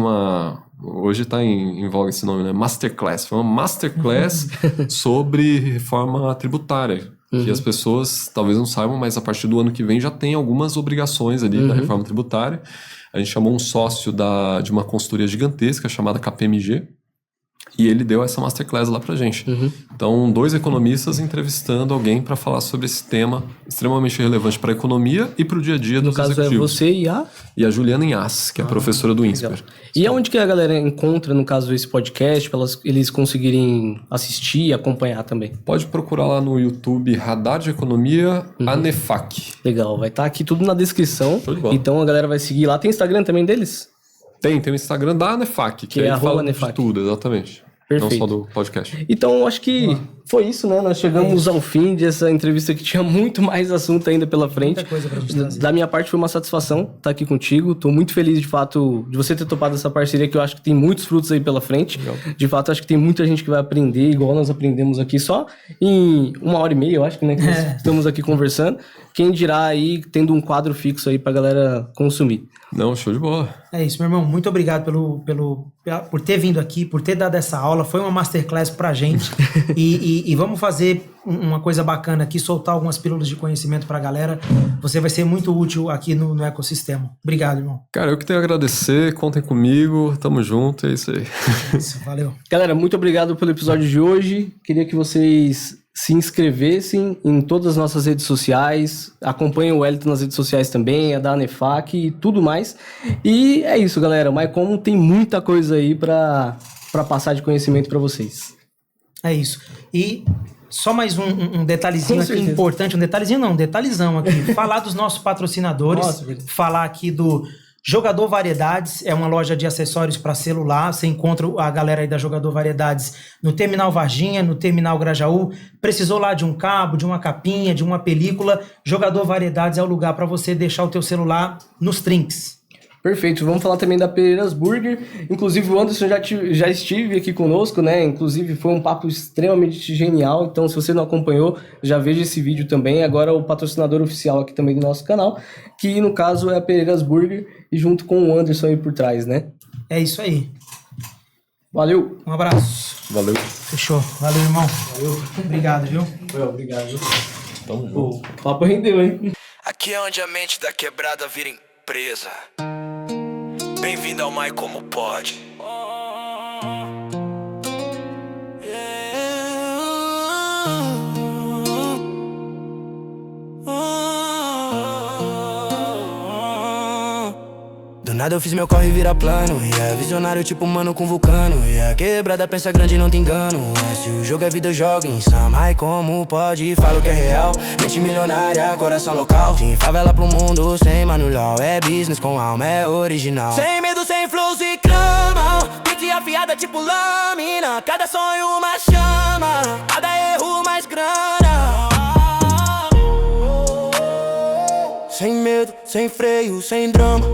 hoje está em voga esse nome, né? Masterclass. Foi uma masterclass sobre reforma tributária. Que as pessoas talvez não saibam, mas a partir do ano que vem já tem algumas obrigações ali da reforma tributária. A gente chamou um sócio de uma consultoria gigantesca chamada KPMG, e ele deu essa masterclass lá pra gente. Então, 2 economistas entrevistando alguém para falar sobre esse tema extremamente relevante para a economia e para o dia a dia dos executivos. No caso, é você e a... E a Juliana Inhas, que é professora do INSPER. E aonde que a galera encontra, no caso, esse podcast, para eles conseguirem assistir e acompanhar também? Pode procurar lá no YouTube Radar de Economia, ANEFAC. Legal, vai estar aqui tudo na descrição. Show de bola. Então a galera vai seguir lá. Tem Instagram também deles? Tem o Instagram da ANEFAC, que é aí fala ANEFAC. de tudo, exatamente. Perfeito. Não só do podcast. Então, acho que foi isso, né? Nós chegamos ao fim dessa entrevista que tinha muito mais assunto ainda pela frente. Muita coisa pra gente trazer. Da minha parte, foi uma satisfação estar aqui contigo. Tô muito feliz, de fato, de você ter topado essa parceria, que eu acho que tem muitos frutos aí pela frente. Legal. De fato, acho que tem muita gente que vai aprender, igual nós aprendemos aqui, só em 1h30, eu acho que, né? Que nós estamos aqui conversando. Quem dirá aí, tendo um quadro fixo aí pra galera consumir. Não, show de bola. É isso, meu irmão. Muito obrigado por ter vindo aqui, por ter dado essa aula. Foi uma masterclass pra gente. e vamos fazer uma coisa bacana aqui, soltar algumas pílulas de conhecimento pra galera. Você vai ser muito útil aqui no ecossistema. Obrigado, irmão. Cara, eu que tenho a agradecer. Contem comigo. Tamo junto. É isso aí. É isso, valeu. Galera, muito obrigado pelo episódio de hoje. Queria que vocês se inscrevessem em todas as nossas redes sociais, acompanhem o Wellington nas redes sociais também, a da ANEFAC e tudo mais. E é isso, galera. O MyCommon tem muita coisa aí para passar de conhecimento para vocês. É isso. E só mais um detalhezinho Com aqui certeza. importante, um detalhezinho não, um detalhezão aqui. Falar dos nossos patrocinadores, Nossa, beleza. falar aqui do Jogador Variedades, é uma loja de acessórios para celular. Você encontra a galera aí da Jogador Variedades no Terminal Varginha, no Terminal Grajaú. Precisou lá de um cabo, de uma capinha, de uma película. Jogador Variedades é o lugar para você deixar o teu celular nos trinks. Perfeito, vamos falar também da Pereiras Burger. Inclusive o Anderson já esteve aqui conosco, né? Inclusive foi um papo extremamente genial. Então, se você não acompanhou, já veja esse vídeo também. Agora o patrocinador oficial aqui também do nosso canal, que no caso é a Pereiras Burger, e junto com o Anderson aí por trás, né? É isso aí. Valeu! Um abraço. Valeu. Fechou. Valeu, irmão. Valeu. Obrigado, viu? Obrigado. Tamo junto. O papo rendeu, hein? Aqui é onde a mente da quebrada vira empresa. Bem-vindo ao My Como Pode. Do nada eu fiz meu corre virar plano. Visionário tipo mano com vulcano. Quebrada pensa grande, não te engano. Se o jogo é vida, eu jogo insano. Ai, como pode, falo que é real. Mente milionária, coração local. De favela pro mundo, sem manual. É business com alma, é original. Sem medo, sem flows e clamam. Pente afiada tipo lâmina. Cada sonho uma chama. Cada erro mais grana. Sem medo, sem freio, sem drama.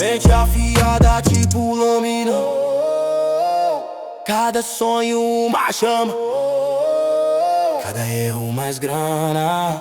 Mente afiada tipo lâmina. Cada sonho uma chama. Cada erro mais grana.